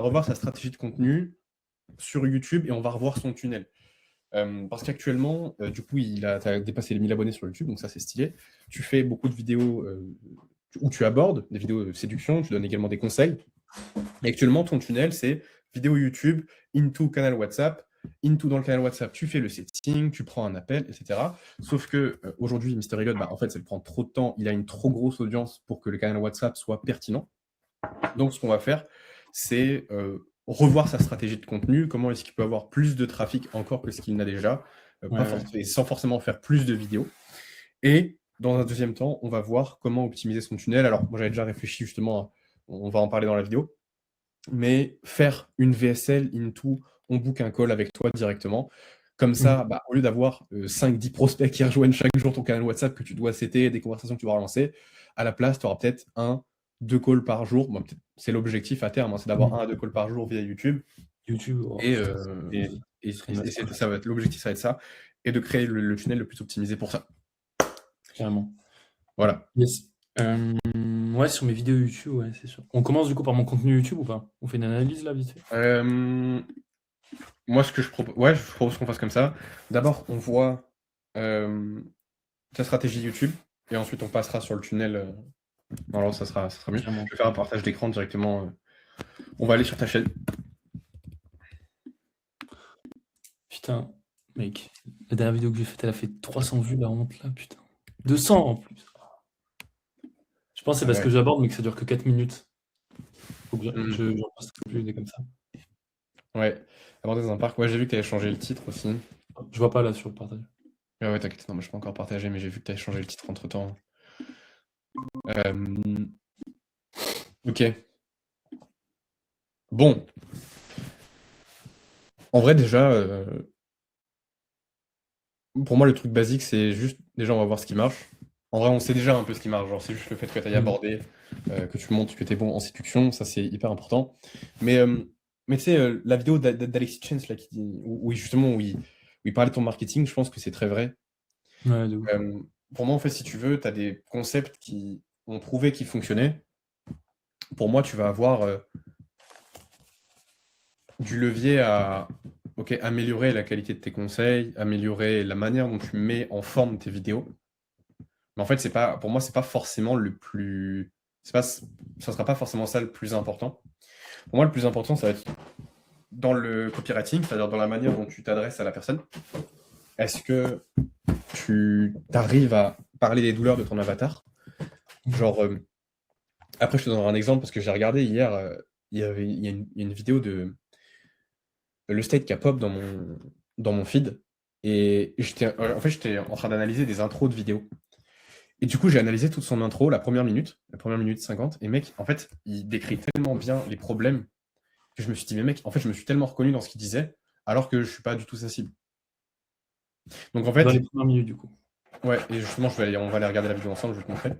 revoir sa stratégie de contenu sur YouTube et on va revoir son tunnel. Parce qu'actuellement, du coup, t'as dépassé les 1000 abonnés sur YouTube, donc ça, c'est stylé. Tu fais beaucoup de vidéos où tu abordes des vidéos de séduction, tu donnes également des conseils. Et actuellement, ton tunnel, c'est vidéo YouTube, into canal WhatsApp, into dans le canal WhatsApp, tu fais le setting, tu prends un appel, etc. Sauf que aujourd'hui, Mister Elliot, en fait, ça lui prend trop de temps, il a une trop grosse audience pour que le canal WhatsApp soit pertinent. Donc, ce qu'on va faire, c'est revoir sa stratégie de contenu, comment est-ce qu'il peut avoir plus de trafic encore que ce qu'il n'a déjà, sans forcément faire plus de vidéos. Et dans un deuxième temps, on va voir comment optimiser son tunnel. Alors, moi, j'avais déjà réfléchi justement, on va en parler dans la vidéo, mais faire une VSL into, on book un call avec toi directement. Comme ça, au lieu d'avoir 5-10 prospects qui rejoignent chaque jour ton canal WhatsApp que tu dois setter, des conversations que tu vas relancer, à la place, tu auras peut-être 1-2 calls par jour. Bon, c'est l'objectif à terme, c'est d'avoir 1 à 2 calls par jour via YouTube. Ça va être l'objectif, ça va être ça. Et de créer le tunnel le plus optimisé pour ça. Carrément. Voilà. Yes. Ouais, sur mes vidéos YouTube, ouais, c'est sûr. On commence du coup par mon contenu YouTube ou pas? On fait une analyse là, vite fait? Moi, ce que je propose qu'on fasse comme ça. D'abord, on voit ta stratégie YouTube, et ensuite on passera sur le tunnel. Alors, ça sera mieux. Carrément. Je vais faire un partage d'écran directement. On va aller sur ta chaîne. Putain, mec, la dernière vidéo que j'ai faite, elle a fait 300 vues, la honte là, putain. 200 en plus. Je pense que c'est parce que j'aborde, mais que ça dure que 4 minutes. Faut que je poste plus des comme ça. Ouais, aborder dans un parc. Ouais, j'ai vu que tu avais changé le titre aussi. Je vois pas là sur le partage. Ah ouais, t'inquiète, non, moi je peux encore partager, mais j'ai vu que tu avais changé le titre entre temps. Ok. Bon. En vrai, déjà, pour moi, le truc basique, c'est juste, déjà, on va voir ce qui marche. En vrai, on sait déjà un peu ce qui marche. Genre, c'est juste le fait que tu ailles aborder, que tu montres que tu es bon en séduction, ça c'est hyper important. Mais tu sais, la vidéo d'Alexis Chance, là, où il parlait de ton marketing, je pense que c'est très vrai. Ouais, de ouf. Pour moi, en fait, si tu veux, tu as des concepts qui ont prouvé qu'ils fonctionnaient. Pour moi, tu vas avoir du levier à améliorer la qualité de tes conseils, améliorer la manière dont tu mets en forme tes vidéos. Mais en fait, pour moi, c'est pas forcément le plus. Ça sera pas forcément ça le plus important. Pour moi, le plus important, ça va être dans le copywriting, c'est-à-dire dans la manière dont tu t'adresses à la personne. Est-ce que tu arrives à parler des douleurs de ton avatar? Genre, après, je te donnerai un exemple parce que j'ai regardé hier, il y a une vidéo de Le State qui a pop dans mon feed. Et j'étais en train d'analyser des intros de vidéos. Et du coup, j'ai analysé toute son intro, la première minute 50. Et mec, en fait, il décrit tellement bien les problèmes que je me suis dit, mais mec, en fait, je me suis tellement reconnu dans ce qu'il disait, alors que je suis pas du tout sa cible. Donc en fait. Dans les premières minutes, du coup. Ouais, et justement, on va aller regarder la vidéo ensemble, je vais te montrer.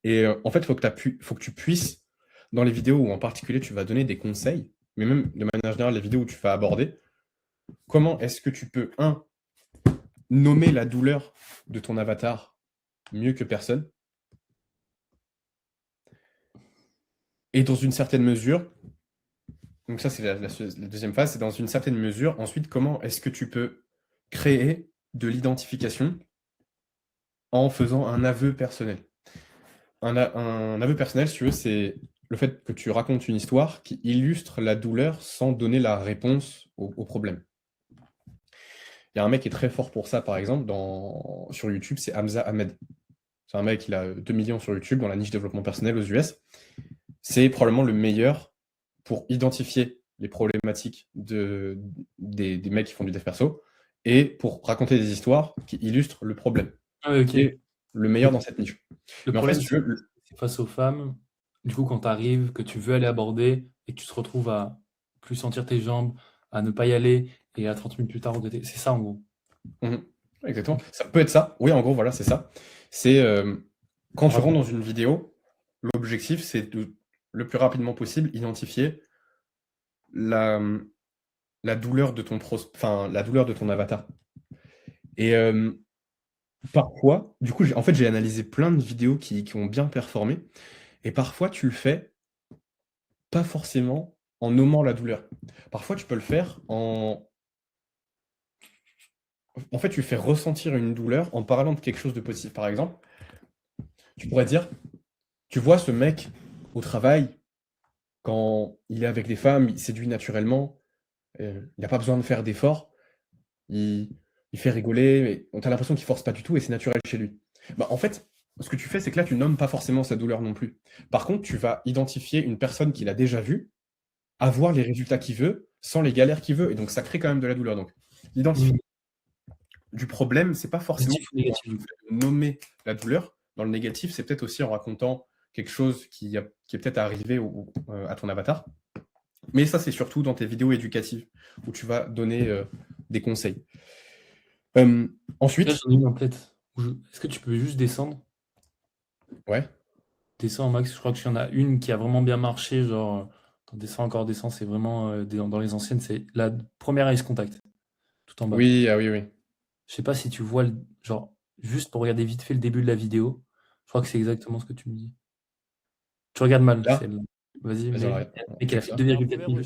Et en fait, faut que tu puisses, dans les vidéos où en particulier tu vas donner des conseils, mais même de manière générale, les vidéos où tu vas aborder, comment est-ce que tu peux, nommer la douleur de ton avatar mieux que personne. Et dans une certaine mesure, donc ça c'est la deuxième phase, c'est dans une certaine mesure, ensuite comment est-ce que tu peux créer de l'identification en faisant un aveu personnel. Un aveu personnel, si tu veux, c'est le fait que tu racontes une histoire qui illustre la douleur sans donner la réponse au problème. Il y a un mec qui est très fort pour ça, par exemple, sur YouTube, c'est Hamza Ahmed. C'est un mec, il a 2 millions sur YouTube dans la niche développement personnel aux US. C'est probablement le meilleur pour identifier les problématiques des mecs qui font du dev perso et pour raconter des histoires qui illustrent le problème. Ah, ok. Et le meilleur dans cette niche. Le Mais en fait, problème, si tu veux, c'est face aux femmes, du coup, quand tu arrives, que tu veux aller aborder et que tu te retrouves à plus sentir tes jambes, à ne pas y aller et à 30 minutes plus tard regretter. C'est ça, en gros. Exactement. Ça peut être ça. Oui, en gros, voilà, c'est ça. C'est quand tu rentres dans une vidéo, l'objectif, c'est de, le plus rapidement possible, identifier la douleur de la douleur de ton avatar. Et parfois, du coup, j'ai analysé plein de vidéos qui ont bien performé. Et parfois, tu le fais pas forcément en nommant la douleur. Parfois, tu peux le faire en... En fait, tu fais ressentir une douleur en parlant de quelque chose de positif. Par exemple, tu pourrais dire, tu vois ce mec au travail, quand il est avec des femmes, il séduit naturellement, il n'a pas besoin de faire d'efforts, il, il fait rigoler, mais tu as l'impression qu'il force pas du tout et c'est naturel chez lui. Bah, en fait, ce que tu fais, c'est que là, tu nommes pas forcément sa douleur non plus. Par contre, tu vas identifier une personne qu'il a déjà vue, avoir les résultats qu'il veut, sans les galères qu'il veut, et donc ça crée quand même de la douleur. Donc, l'identification du problème, c'est pas forcément Positif ou négatif. nommer la douleur. Dans le négatif, c'est peut-être aussi en racontant quelque chose qui est peut-être arrivé à ton avatar. Mais ça, c'est surtout dans tes vidéos éducatives, où tu vas donner des conseils. Ensuite... Là, j'en ai une en tête. Est-ce que tu peux juste descendre? Ouais. Descends, Max. Je crois qu'il y en a une qui a vraiment bien marché. Genre, descends, encore descends. C'est vraiment dans les anciennes. C'est la première Ice Contact. Tout en bas. Oui, ah oui, oui. Je sais pas si tu vois, genre, juste pour regarder vite fait le début de la vidéo. Je crois que c'est exactement ce que tu me dis. Tu regardes mal, Là celle-là. Vas-y, Vas-y, mais. arrête. Et qu'elle a fait Ça. 2,4 millions.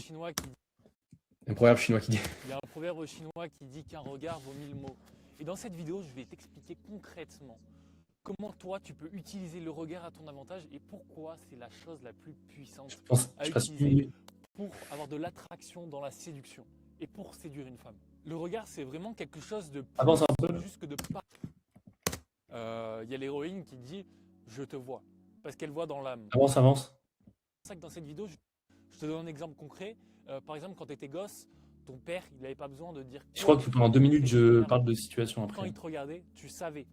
Un proverbe chinois qui dit... Il y a un proverbe chinois qui dit qu'un regard vaut 1000 mots. Et dans cette vidéo, je vais t'expliquer concrètement comment toi tu peux utiliser le regard à ton avantage et pourquoi c'est la chose la plus puissante à utiliser pour avoir de l'attraction dans la séduction et pour séduire une femme. Le regard, c'est vraiment quelque chose de plus juste que de pas. Il y a l'héroïne qui dit « je te vois » parce qu'elle voit dans l'âme. Avance. C'est ça que dans cette vidéo, je te donne un exemple concret. Par exemple, quand tu étais gosse, ton père, il n'avait pas besoin de dire... Je crois que pendant 2 minutes, je parle de situation après. Quand il te regardait, tu savais.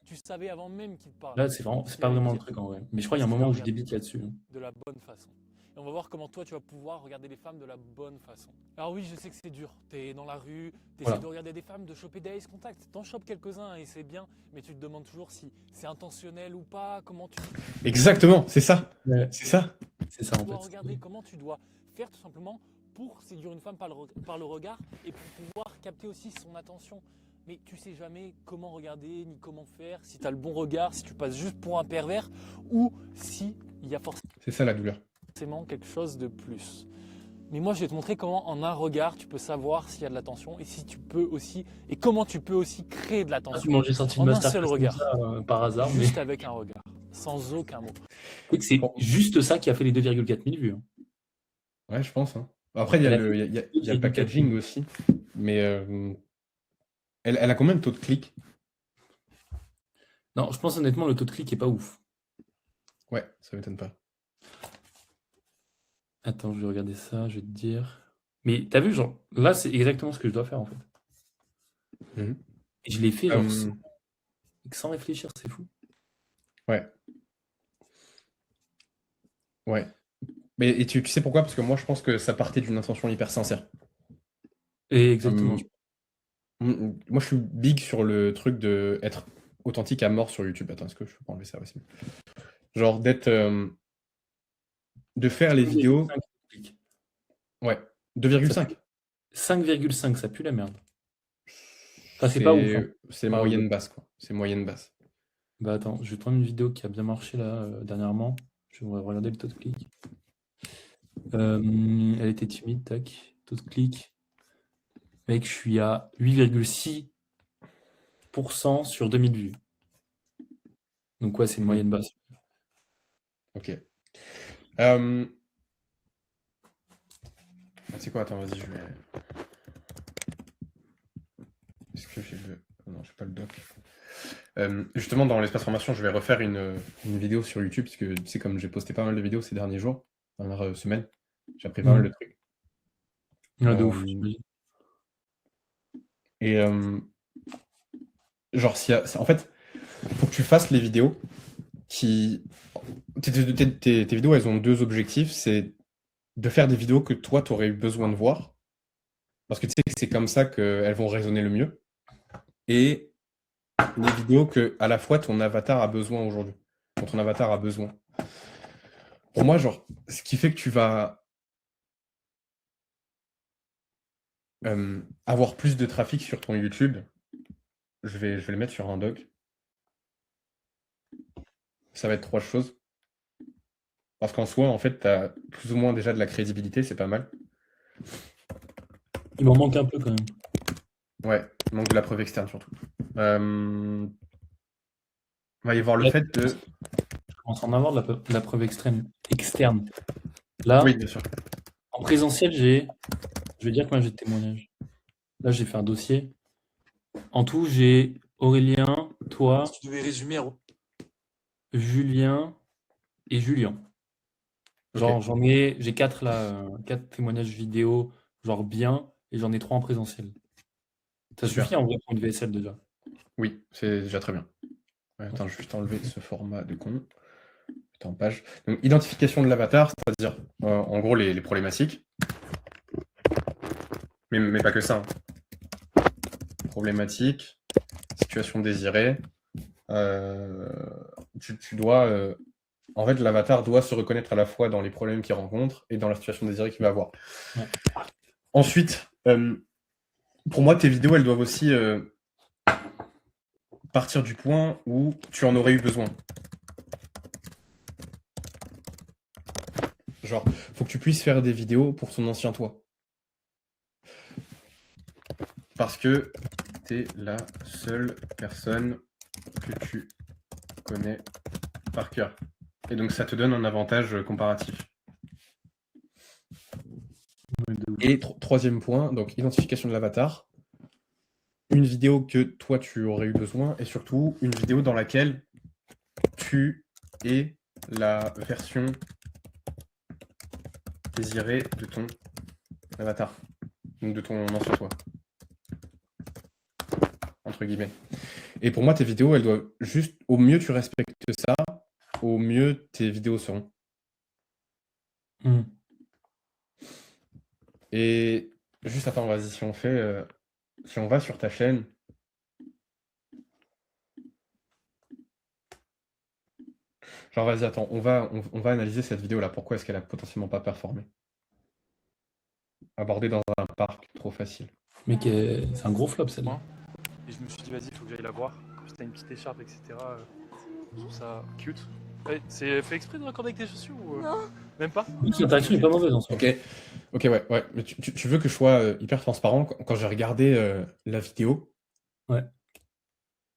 Tu savais avant même qu'il te parle. Là, c'est pas vraiment le truc en vrai. Mais je crois qu'il y a un moment où je débite là-dessus. De la bonne façon. Et on va voir comment toi, tu vas pouvoir regarder les femmes de la bonne façon. Alors oui, je sais que c'est dur. T'es dans la rue, t'essaies de regarder des femmes, de choper des ice contact. T'en chopes quelques-uns et c'est bien, mais tu te demandes toujours si c'est intentionnel ou pas, comment tu... Exactement, c'est ça. Ouais. C'est ça. C'est ça en Tu dois fait. regarder comment tu dois faire tout simplement pour séduire une femme par le regard et pour pouvoir capter aussi son attention. Mais tu sais jamais comment regarder ni comment faire, si tu as le bon regard, si tu passes juste pour un pervers ou si il y a C'est ça la douleur. forcément quelque chose de plus. Mais moi, je vais te montrer comment en un regard, tu peux savoir s'il y a de l'attention et si tu peux aussi et comment tu peux aussi créer de l'attention J'ai sorti en une un seul regard, par hasard, juste avec un regard, sans aucun mot. C'est juste ça qui a fait les 2,4 000 vues. Ouais, je pense. Hein. Après, il y a le packaging aussi. Mais elle a combien de taux de clics? Non, je pense honnêtement, le taux de clic est pas ouf. Ouais, ça m'étonne pas. Attends, je vais regarder ça, je vais te dire. Mais t'as vu, genre, là, c'est exactement ce que je dois faire en fait. Et je l'ai fait genre sans réfléchir, c'est fou. Ouais. Ouais. Mais et tu sais pourquoi? Parce que moi, je pense que ça partait d'une intention hyper sincère. Et exactement. Moi, je suis big sur le truc de être authentique à mort sur YouTube. Attends, est-ce que je peux enlever ça aussi? Genre d'être... de faire les vidéos... Ouais. 2,5. 5,5, ça pue la merde. Enfin, c'est pas ouf. Hein. C'est moyenne basse, quoi. C'est moyenne basse. Bah attends, je vais prendre une vidéo qui a bien marché là dernièrement. Je vais regarder le taux de clic. Elle était timide, tac. Taux de clic. Mec, je suis à 8,6% sur 2000 vues. Donc ouais, c'est une moyenne basse. Ok. C'est quoi? Attends, vas-y, je vais... Est-ce que j'ai le... Non, j'ai pas le doc. Justement, dans l'espace formation, je vais refaire une vidéo sur YouTube, parce que tu sais, comme j'ai posté pas mal de vidéos ces derniers jours, dernières semaines, j'ai appris pas mal de trucs. De ouf. Et genre, en fait, faut que tu fasses les vidéos qui... Tes vidéos, elles ont deux objectifs. C'est de faire des vidéos que toi, tu aurais eu besoin de voir, parce que tu sais que c'est comme ça qu'elles vont résonner le mieux. Et les vidéos que, à la fois, ton avatar a besoin aujourd'hui. Dont ton avatar a besoin. Pour moi, genre, ce qui fait que tu vas avoir plus de trafic sur ton YouTube, je vais le mettre sur un doc. Ça va être 3 choses. Parce qu'en soi, en fait, tu as plus ou moins déjà de la crédibilité, c'est pas mal. Il m'en manque un peu quand même. Ouais, il manque de la preuve externe surtout. Va y avoir le Là, fait de... je commence à en avoir de la preuve extrême, externe. Là, Oui, bien sûr. en présentiel, je vais dire combien j'ai de témoignages. Là, j'ai fait un dossier. En tout, j'ai Aurélien, toi, Si tu devais résumer, Julien et Julien. Genre, Ok. j'ai 4 là, 4 témoignages vidéo, genre bien, et j'en ai 3 en présentiel. Ça Super. suffit en vrai pour une VSL déjà. Oui, c'est déjà très bien. Ouais, attends, je vais juste enlever ce format de con. Putain, en page. Donc, identification de l'avatar, c'est-à-dire, en gros, les problématiques. Mais pas que ça. Hein. Problématiques, situation désirée. Tu dois... en fait, l'avatar doit se reconnaître à la fois dans les problèmes qu'il rencontre et dans la situation désirée qu'il va avoir. Ouais. Ensuite, pour moi, tes vidéos, elles doivent aussi partir du point où tu en aurais eu besoin. Genre, faut que tu puisses faire des vidéos pour ton ancien toi. Parce que t'es la seule personne que tu connais par cœur. Et donc, ça te donne un avantage comparatif. Ouais, de ouf. Et troisième point, donc identification de l'avatar. Une vidéo que toi, tu aurais eu besoin. Et surtout, une vidéo dans laquelle tu es la version désirée de ton avatar. Donc de ton ancien toi. Entre guillemets. Et pour moi, tes vidéos, elles doivent juste... Au mieux tu respectes ça, au mieux tes vidéos seront. Hmm. Et juste attends, vas-y, si on fait... si on va sur ta chaîne... Genre, vas-y, attends, on va analyser cette vidéo-là. Pourquoi est-ce qu'elle a potentiellement pas performé? Abordée dans un parc, trop facile. Mec, c'est un gros flop celle-là. Et je me suis dit, vas-y, il faut que j'aille la voir. Si t'as une petite écharpe, etc. Je trouve ça cute. Ouais, c'est fait exprès de raccorder avec tes chaussures ou Non. même pas? Oui, l'interaction est pas mauvaise en soi. Ok, ouais. Mais tu veux que je sois hyper transparent quand j'ai regardé la vidéo? Ouais.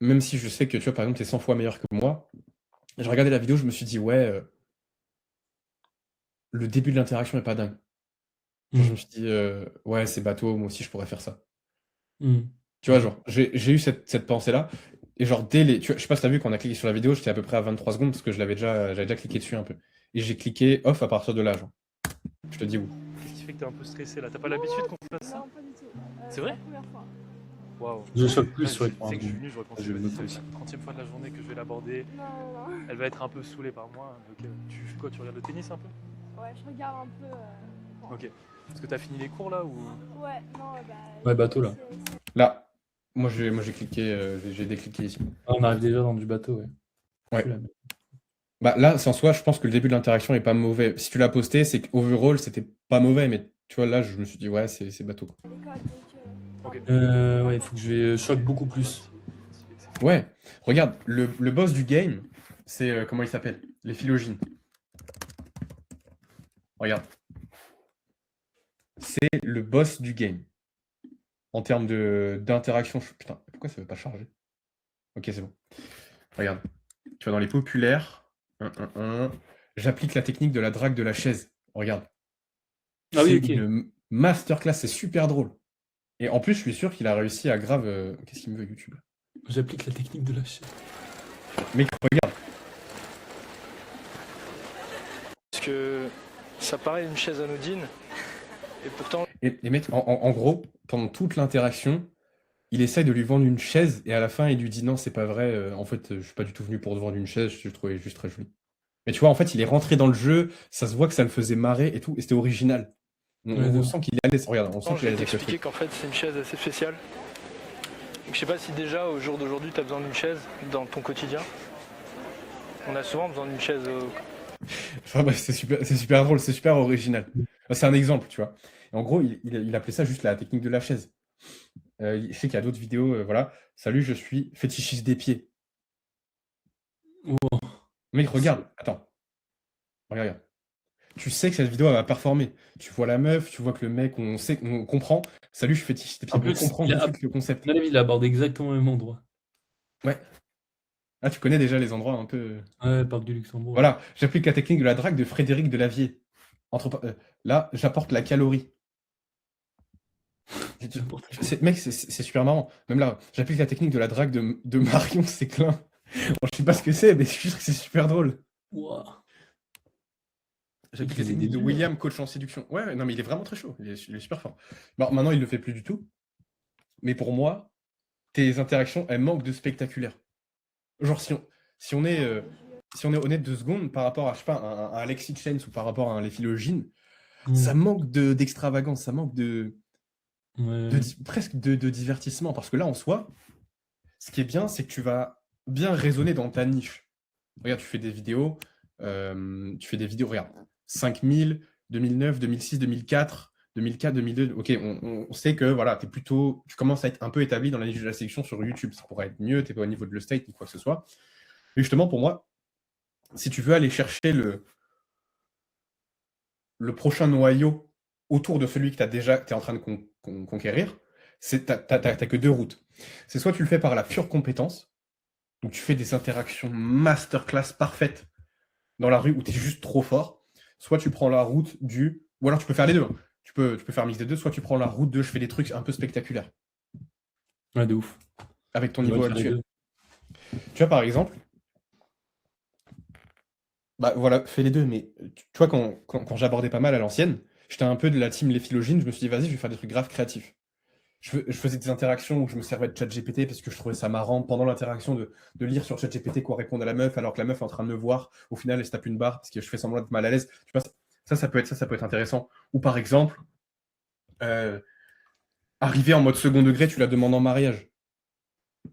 Même si je sais que, tu vois, par exemple, t'es 100 fois meilleur que moi, j'ai regardé la vidéo, je me suis dit, ouais, le début de l'interaction est pas dingue. Genre, je me suis dit, ouais, c'est bateau, moi aussi, je pourrais faire ça. Hmm. Tu vois, genre, j'ai eu cette pensée-là. Et genre, dès les. Tu vois, je sais pas si t'as vu, quand on a cliqué sur la vidéo, j'étais à peu près à 23 secondes parce que j'avais déjà cliqué dessus un peu. Et j'ai cliqué off à partir de là, genre. Je te dis où. Qu'est-ce qui fait que t'es un peu stressé là? T'as pas l'habitude qu'on fasse ça? Non, pas du tout. C'est vrai? la première fois. Waouh. Je choque plus Ouais, sur je l'écran. sais que je suis venu, j'aurais pensé Je vais que noter c'est aussi. la 30e fois de la journée que je vais l'aborder. Non, non, non. Elle va être un peu saoulée par moi. Donc, tu fais quoi? Tu regardes le tennis un peu? Ouais, je regarde un peu. Bon. Ok. Est-ce que t'as fini les cours là ou... Ouais, non, bah. Ouais, bateau, là. Là, moi j'ai cliqué, j'ai décliqué ici. Ah, on arrive déjà dans du bateau, ouais. Ouais. Je suis là. Bah là, c'est en soi, je pense que le début de l'interaction est pas mauvais. Si tu l'as posté, c'est qu'overall, c'était pas mauvais, mais tu vois, là, je me suis dit, ouais, c'est bateau. À l'école, donc. Ok. Ouais, il faut que je choque beaucoup plus. Ouais, regarde, le boss du game, c'est comment il s'appelle? Les phylogènes. Regarde. C'est le boss du game. En termes d'interaction. Putain, pourquoi ça veut pas charger? Ok, c'est bon. Regarde. Tu vas dans les populaires. J'applique la technique de la drague de la chaise. Regarde. Ah oui, C'est ok. une masterclass, c'est super drôle. Et en plus, je suis sûr qu'il a réussi à grave. Qu'est-ce qu'il me veut, YouTube? J'applique la technique de la chaise. Mec, regarde. Parce que ça paraît une chaise anodine, et pourtant... Et mec, en gros, pendant toute l'interaction, il essaye de lui vendre une chaise et à la fin, il lui dit non, c'est pas vrai. En fait, je suis pas du tout venu pour te vendre une chaise, je trouvais juste très joli. Mais tu vois, en fait, il est rentré dans le jeu, ça se voit que ça le faisait marrer et tout, et c'était original. On sent qu'il est à l'aise. Regarde, on sent je qu'il est à vais l'aise avec le t'expliquer truc. qu'en fait c'est une chaise assez spéciale. Donc, je sais pas si déjà au jour d'aujourd'hui tu as besoin d'une chaise dans ton quotidien. On a souvent besoin d'une chaise Enfin, bref, c'est super drôle, c'est super original. C'est un exemple, tu vois. Et en gros, il appelait ça juste la technique de la chaise. Je sais qu'il y a d'autres vidéos, voilà. Salut, je suis fétichiste des pieds. Wow. Mec, regarde, attends. Regarde. tu sais que cette vidéo elle va performer. Tu vois la meuf, tu vois que le mec, on comprend. Salut, je suis fétiche tes pieds. En On plus, comprend il tout de a, suite le concept. à mon avis, il aborde exactement le même endroit. Ouais. Ah, tu connais déjà les endroits un peu. Ouais, Parc du Luxembourg. Voilà, j'applique la technique de la drague de Frédéric Delavier. Là, j'apporte la calorie. Mec, c'est super marrant. Même là, j'applique la technique de la drague de Marion Séclin. Bon, je sais pas ce que c'est, mais je trouve que c'est super drôle. Ouah. J'applique Il la est technique de dur. William, coach en séduction. Ouais, non, mais il est vraiment très chaud. Il est super fort. Bon, maintenant, il le fait plus du tout. Mais pour moi, tes interactions, elles manquent de spectaculaire. Genre, si on est honnête 2 secondes par rapport à, je sais pas, un Alexis Chance ou par rapport à un Les Philogines, ça manque d'extravagance, ça manque Ouais. presque de divertissement. Parce que là, en soi, ce qui est bien, c'est que tu vas bien raisonner dans ta niche. Regarde, tu fais des vidéos, regarde, 5000, 2009, 2006, 2004, 2004, 2002. Ok, on sait que voilà, tu commences à être un peu établi dans la niche de la sélection sur YouTube. Ça pourrait être mieux, tu n'es pas au niveau de le state ni quoi que ce soit. Mais justement, pour moi, si tu veux aller chercher le prochain noyau autour de celui que tu es en train de conquérir, t'as que 2 routes. C'est soit tu le fais par la pure compétence, donc tu fais des interactions masterclass parfaites dans la rue où tu es juste trop fort, soit tu prends la route ou alors tu peux faire les deux. Hein. Tu peux faire un mix des deux, soit tu prends la route de je fais des trucs un peu spectaculaires. Ouais, de ouf. Avec ton Je niveau vais faire les actuel. deux. Tu vois, par exemple, bah voilà, fais les deux, mais tu vois, quand j'abordais pas mal à l'ancienne, j'étais un peu de la team Les Philogines, je me suis dit, vas-y, je vais faire des trucs grave créatifs. Je faisais des interactions où je me servais de ChatGPT parce que je trouvais ça marrant pendant l'interaction de lire sur ChatGPT quoi répondre à la meuf alors que la meuf est en train de me voir. Au final, elle se tape une barre parce que je fais semblant d'être mal à l'aise. Tu vois, ça peut être intéressant. Ou par exemple, arriver en mode second degré, tu la demandes en mariage.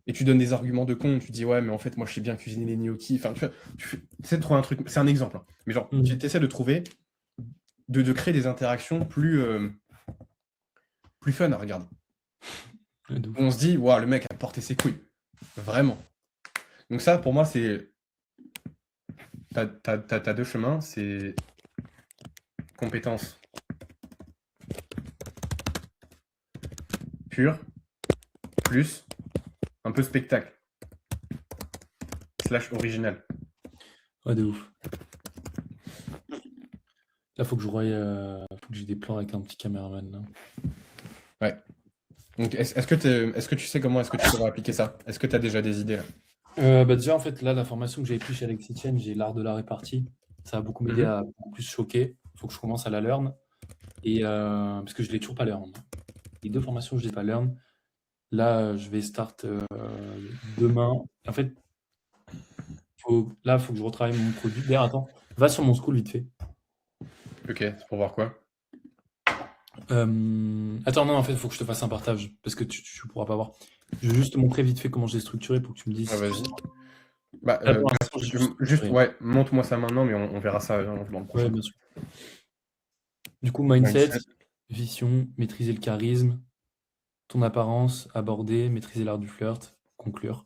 Et tu donnes des arguments de con, tu dis ouais, mais en fait, moi je sais bien cuisiner les gnocchis. Enfin, tu essaies de trouver un truc, c'est un exemple. Hein. Mais genre, tu essaies de trouver, de créer des interactions plus fun à regarder. Ouais, de ouf. On se dit, waouh, le mec a porté ses couilles. Vraiment. Donc ça, pour moi, c'est... T'as 2 chemins, c'est compétence pure, plus un peu spectacle, / original. Ouais, de ouf. Là, faut que j'ai des plans avec un petit caméraman. Là. Ouais. Donc, est-ce que tu sais comment est-ce que tu pourrais appliquer ça? Est-ce que tu as déjà des idées là? Bah déjà, en fait, là, la formation que j'avais prise chez Alexis Chen, j'ai l'art de la répartie. Ça va beaucoup m'aider à beaucoup plus choquer. Il faut que je commence à la learn. Et, parce que je ne l'ai toujours pas learn. Les 2 formations, je ne l'ai pas learn. Là, je vais start demain. En fait, là, il faut que je retravaille mon produit. D'ailleurs, attends, va sur mon school vite fait. Ok, c'est pour voir quoi? Attends, non, en fait, il faut que je te fasse un partage parce que tu ne pourras pas voir. Je vais juste te montrer vite fait comment j'ai structuré pour que tu me dises. Ouais, vas-y. Bah, Là, pour l'instant, j'ai juste, ouais, montre-moi ça maintenant, mais on verra ça dans le Ouais, prochain. bien sûr. Du coup, mindset, vision, maîtriser le charisme, ton apparence, aborder, maîtriser l'art du flirt, conclure.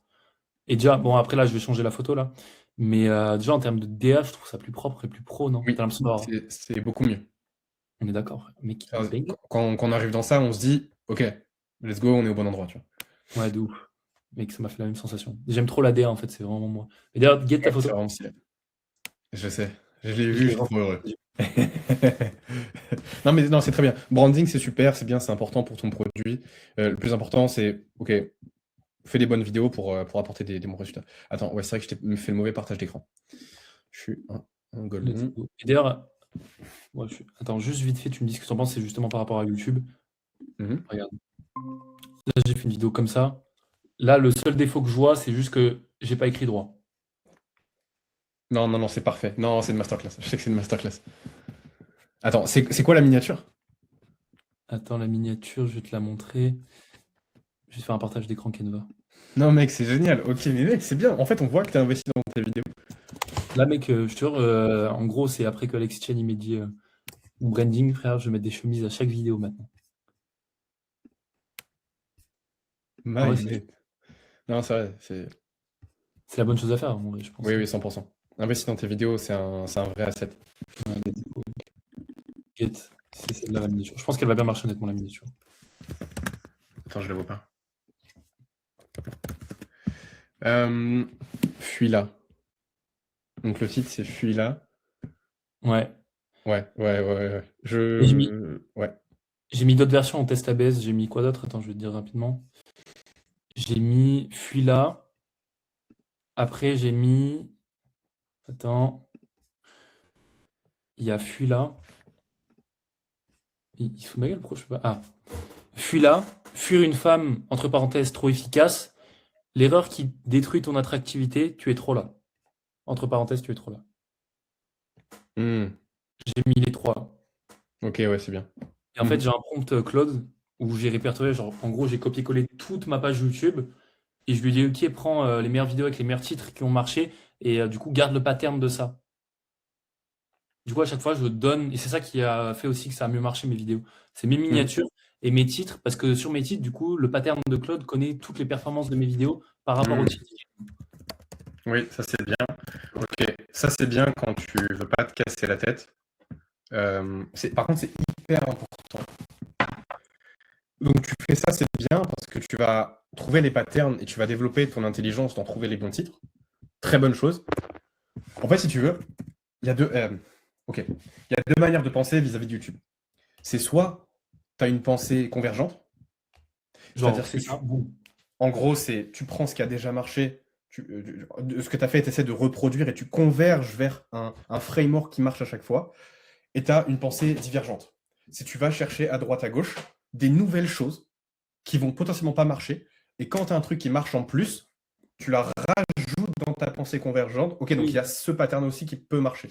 Et déjà, bon, après là, je vais changer la photo là. Mais déjà, en termes de DA, je trouve ça plus propre et plus pro, non? Oui, T'as l'impression d'avoir. c'est beaucoup mieux. On est d'accord. Mec, Quand on arrive dans ça, on se dit, ok, let's go, on est au bon endroit, tu vois. ouais, de ouf. Mec, ça m'a fait la même sensation. J'aime trop la DA en fait, c'est vraiment moi. Et d'ailleurs, get ta Ouais, photo. c'est vraiment stylé. Je sais, je l'ai vu, je suis trop heureux. Non, mais non, c'est très bien. Branding, c'est super, c'est bien, c'est important pour ton produit. Le plus important, c'est, ok, fais des bonnes vidéos pour apporter des bons résultats. Attends, ouais, c'est vrai que je t'ai fait le mauvais partage d'écran. Je suis un golemon. Et d'ailleurs, ouais, attends, juste vite fait, tu me dis ce que tu en penses, c'est justement par rapport à YouTube. Regarde. Là, j'ai fait une vidéo comme ça. Là, le seul défaut que je vois, c'est juste que j'ai pas écrit droit. Non, c'est parfait. Non, c'est une masterclass. Je sais que c'est une masterclass. Attends, c'est quoi la miniature? Attends, la miniature, je vais te la montrer. Je vais te faire un partage d'écran Canva. Non, mec, c'est génial. Ok, mais mec, c'est bien. En fait, on voit que tu as investi dans tes vidéos. Là, mec, je te jure, en gros, c'est après que Alexis Chen il m'a dit mon branding, frère, je vais mettre des chemises à chaque vidéo maintenant. Non, c'est vrai. C'est la bonne chose à faire, en vrai, je pense. Oui, 100%. Investir dans tes vidéos, c'est un vrai asset. Ouais, Get. C'est celle-là, la miniature. Je pense qu'elle va bien marcher, honnêtement, la miniature. Attends, je la vois pas. Fuis là. Donc le titre c'est Fuis là. Ouais. Ouais. Et j'ai mis- Ouais. J'ai mis d'autres versions en test ABS. J'ai mis quoi d'autre? Attends, je vais te dire rapidement. J'ai mis Fuis là. Après, j'ai mis. Attends. Il y a Fuis là. Il se fout de ma gueule, pourquoi je peux pas. Ah. Fuis là. Fuir une femme, entre parenthèses, trop efficace. L'erreur qui détruit ton attractivité, tu es trop là. Entre parenthèses, tu es trop là. Hmm. J'ai mis les trois. Ok, ouais, c'est bien. Et en fait, j'ai un prompt Claude où j'ai répertorié, genre, en gros, j'ai copié-collé toute ma page YouTube et je lui ai dit, ok, prends les meilleures vidéos avec les meilleurs titres qui ont marché et du coup, garde le pattern de ça. Du coup, à chaque fois, je donne, et c'est ça qui a fait aussi que ça a mieux marché mes vidéos. C'est mes miniatures et mes titres, parce que sur mes titres, du coup, le pattern de Claude connaît toutes les performances de mes vidéos par rapport aux titres. Oui, ça c'est bien. Ok, ça c'est bien quand tu veux pas te casser la tête. Par contre, c'est hyper important. Donc tu fais ça, c'est bien parce que tu vas trouver les patterns et tu vas développer ton intelligence d'en trouver les bons titres. Très bonne chose. En fait, si tu veux, il y a deux manières de penser vis-à-vis de YouTube. C'est soit tu as une pensée convergente, Genre, c'est-à-dire que c'est ça. Boum. en gros, c'est tu prends ce qui a déjà marché, ce que tu as fait, tu essaies de reproduire et tu converges vers un framework qui marche à chaque fois. Et tu as une pensée divergente. C'est tu vas chercher à droite, à gauche des nouvelles choses qui vont potentiellement pas marcher. Et quand tu as un truc qui marche en plus, tu la rajoutes dans ta pensée convergente. Ok, donc Oui. il y a ce pattern aussi qui peut marcher.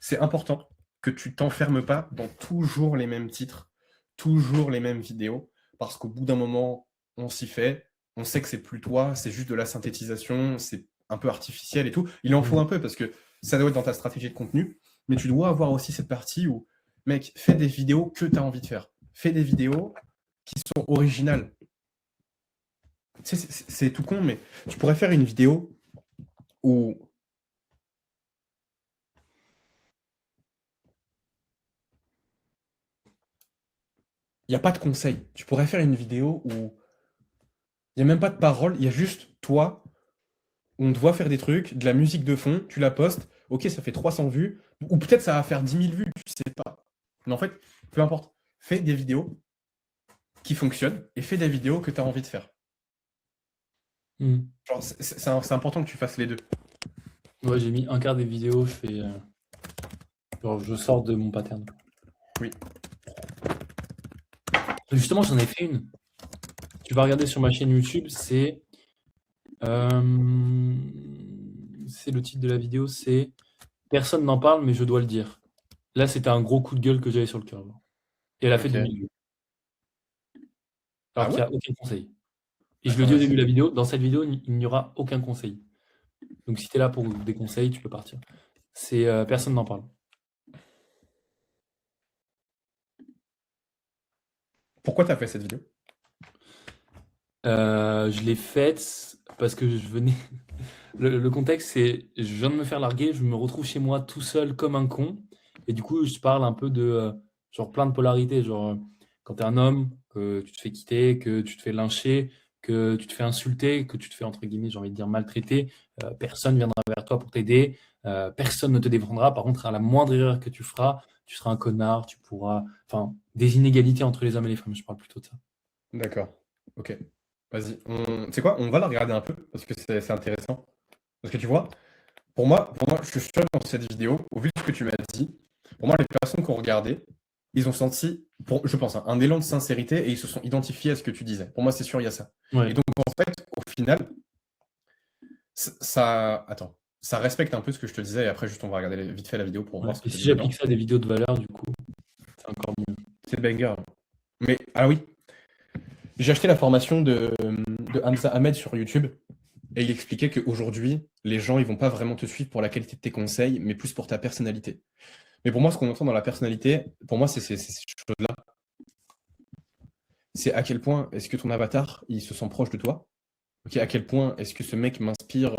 C'est important que tu t'enfermes pas dans toujours les mêmes titres, toujours les mêmes vidéos, parce qu'au bout d'un moment, on s'y fait, on sait que c'est plus toi, c'est juste de la synthétisation, c'est un peu artificiel et tout. Il en faut un peu parce que ça doit être dans ta stratégie de contenu, mais tu dois avoir aussi cette partie où, mec, fais des vidéos que tu as envie de faire. Fais des vidéos qui sont originales. Tu sais, c'est tout con, mais tu pourrais faire une vidéo où il n'y a pas de conseils. Tu pourrais faire une vidéo où il n'y a même pas de parole, il y a juste toi, on te voit faire des trucs, de la musique de fond, tu la postes, ok, ça fait 300 vues, ou peut-être ça va faire 10 000 vues, tu sais pas. Mais en fait, peu importe, fais des vidéos qui fonctionnent et fais des vidéos que tu as envie de faire. Genre, c'est important que tu fasses les deux. Ouais, j'ai mis un quart des vidéos, je fais. Genre, je sors de mon pattern. Oui. Justement, j'en ai fait une. Tu vas regarder sur ma chaîne YouTube, c'est le titre de la vidéo, c'est Personne n'en parle, mais je dois le dire. Là, c'était un gros coup de gueule que j'avais sur le cœur. Et elle a fait Ok. 2000 vues. Ah Alors qu'il ouais? n'y a aucun conseil. Et je le Attends, dis au ouais, début de la vidéo, dans cette vidéo, il n'y aura aucun conseil. Donc si tu es là pour des conseils, tu peux partir. C'est Personne n'en parle. Pourquoi tu as fait cette vidéo? Je l'ai faite parce que je venais. Le contexte, c'est je viens de me faire larguer, je me retrouve chez moi tout seul comme un con. Et du coup, je parle un peu de genre plein de polarités. Genre, quand tu es un homme, que tu te fais quitter, que tu te fais lyncher, que tu te fais insulter, que tu te fais, entre guillemets, j'ai envie de dire, maltraiter, personne viendra vers toi pour t'aider, personne ne te défendra. Par contre, à la moindre erreur que tu feras, tu seras un connard, tu pourras. Enfin, des inégalités entre les hommes et les femmes, je parle plutôt de ça. D'accord. Ok. Vas-y. Tu sais quoi? On va la regarder un peu parce que c'est intéressant. Parce que tu vois, pour moi, je suis sûr que dans cette vidéo, au vu de ce que tu m'as dit, pour moi, les personnes qui ont regardé, ils ont senti, je pense, un élan de sincérité et ils se sont identifiés à ce que tu disais. Pour moi, c'est sûr, il y a ça. Ouais. Et donc, en fait, au final, attends, ça respecte un peu ce que je te disais et après, juste, on va regarder vite fait la vidéo pour Ouais. voir ce que Et tu si dis dedans. j'applique ça à des vidéos de valeur, du coup, c'est encore mieux. C'est banger. Mais, ah oui, j'ai acheté la formation de Hamza Ahmed sur YouTube et il expliquait qu'aujourd'hui, les gens, ils vont pas vraiment te suivre pour la qualité de tes conseils, mais plus pour ta personnalité. Mais pour moi, ce qu'on entend dans la personnalité, pour moi, c'est ces choses-là. C'est à quel point est-ce que ton avatar, il se sent proche de toi? Ok, à quel point est-ce que ce mec m'inspire?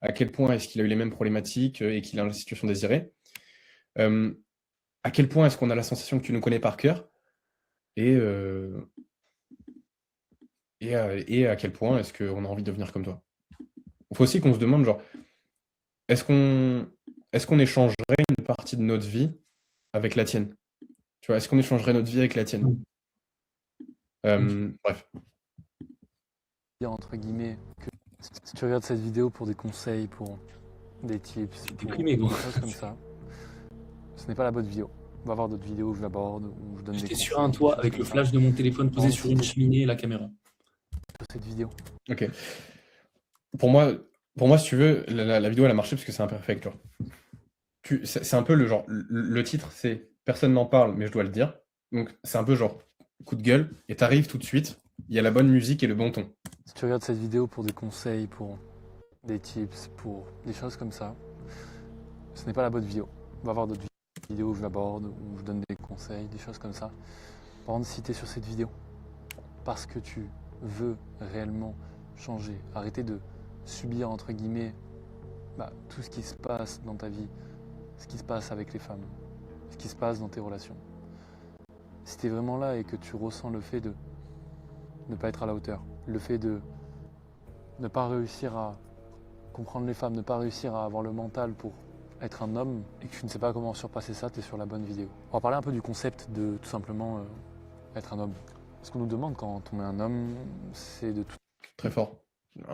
À quel point est-ce qu'il a eu les mêmes problématiques et qu'il a une situation désirée? À à quel point est-ce qu'on a la sensation que tu nous connais par cœur et, et à quel point est-ce qu'on a envie de devenir comme toi. Il faut aussi qu'on se demande, genre, est-ce qu'on échangerait une partie de notre vie avec la tienne? Tu vois, est-ce qu'on échangerait notre vie avec la tienne? Bref. Dire entre guillemets que si tu regardes cette vidéo pour des conseils, pour des tips, pour déprimé, des gros. choses comme ça, ce n'est pas la bonne vidéo. On va avoir d'autres vidéos où je l'aborde, où je donne des J'étais conseils. sur un des toit choses avec comme le ça. flash de mon téléphone posé Bon, sur une cheminée et la caméra. Sur cette vidéo. Ok. Pour moi, si tu veux, la vidéo elle a marché parce que c'est imperfect. Genre. C'est un peu le genre. Le titre, c'est personne n'en parle, mais je dois le dire. Donc c'est un peu genre coup de gueule, et t'arrives tout de suite. Il y a la bonne musique et le bon ton. Si tu regardes cette vidéo pour des conseils, pour des tips, pour des choses comme ça, ce n'est pas la bonne vidéo. On va avoir d'autres vidéos où je l'aborde, où je donne des conseils, des choses comme ça. Par contre, si tu es sur cette vidéo parce que tu veux réellement changer, arrêter de subir entre guillemets tout ce qui se passe dans ta vie, ce qui se passe avec les femmes, ce qui se passe dans tes relations. Si tu es vraiment là et que tu ressens le fait de ne pas être à la hauteur, le fait de ne pas réussir à comprendre les femmes, ne pas réussir à avoir le mental pour être un homme et que tu ne sais pas comment surpasser ça, tu es sur la bonne vidéo. On va parler un peu du concept de tout simplement être un homme. Ce qu'on nous demande quand on est un homme, c'est de tout. Très fort.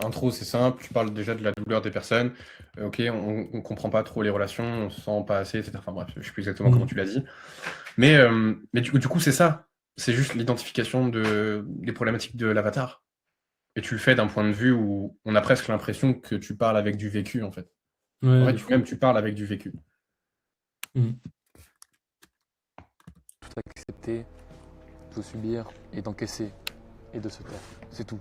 Intro, c'est simple, tu parles déjà de la douleur des personnes. Ok, on comprend pas trop les relations, on se sent pas assez, etc. Enfin bref, je sais plus exactement comment tu l'as dit. Mais du coup, c'est ça. C'est juste l'identification des problématiques de l'avatar. Et tu le fais d'un point de vue où on a presque l'impression que tu parles avec du vécu, en fait. Ouais, En fait, tu parles avec du vécu. Tout accepter, tout subir et d'encaisser et de se taire. C'est tout.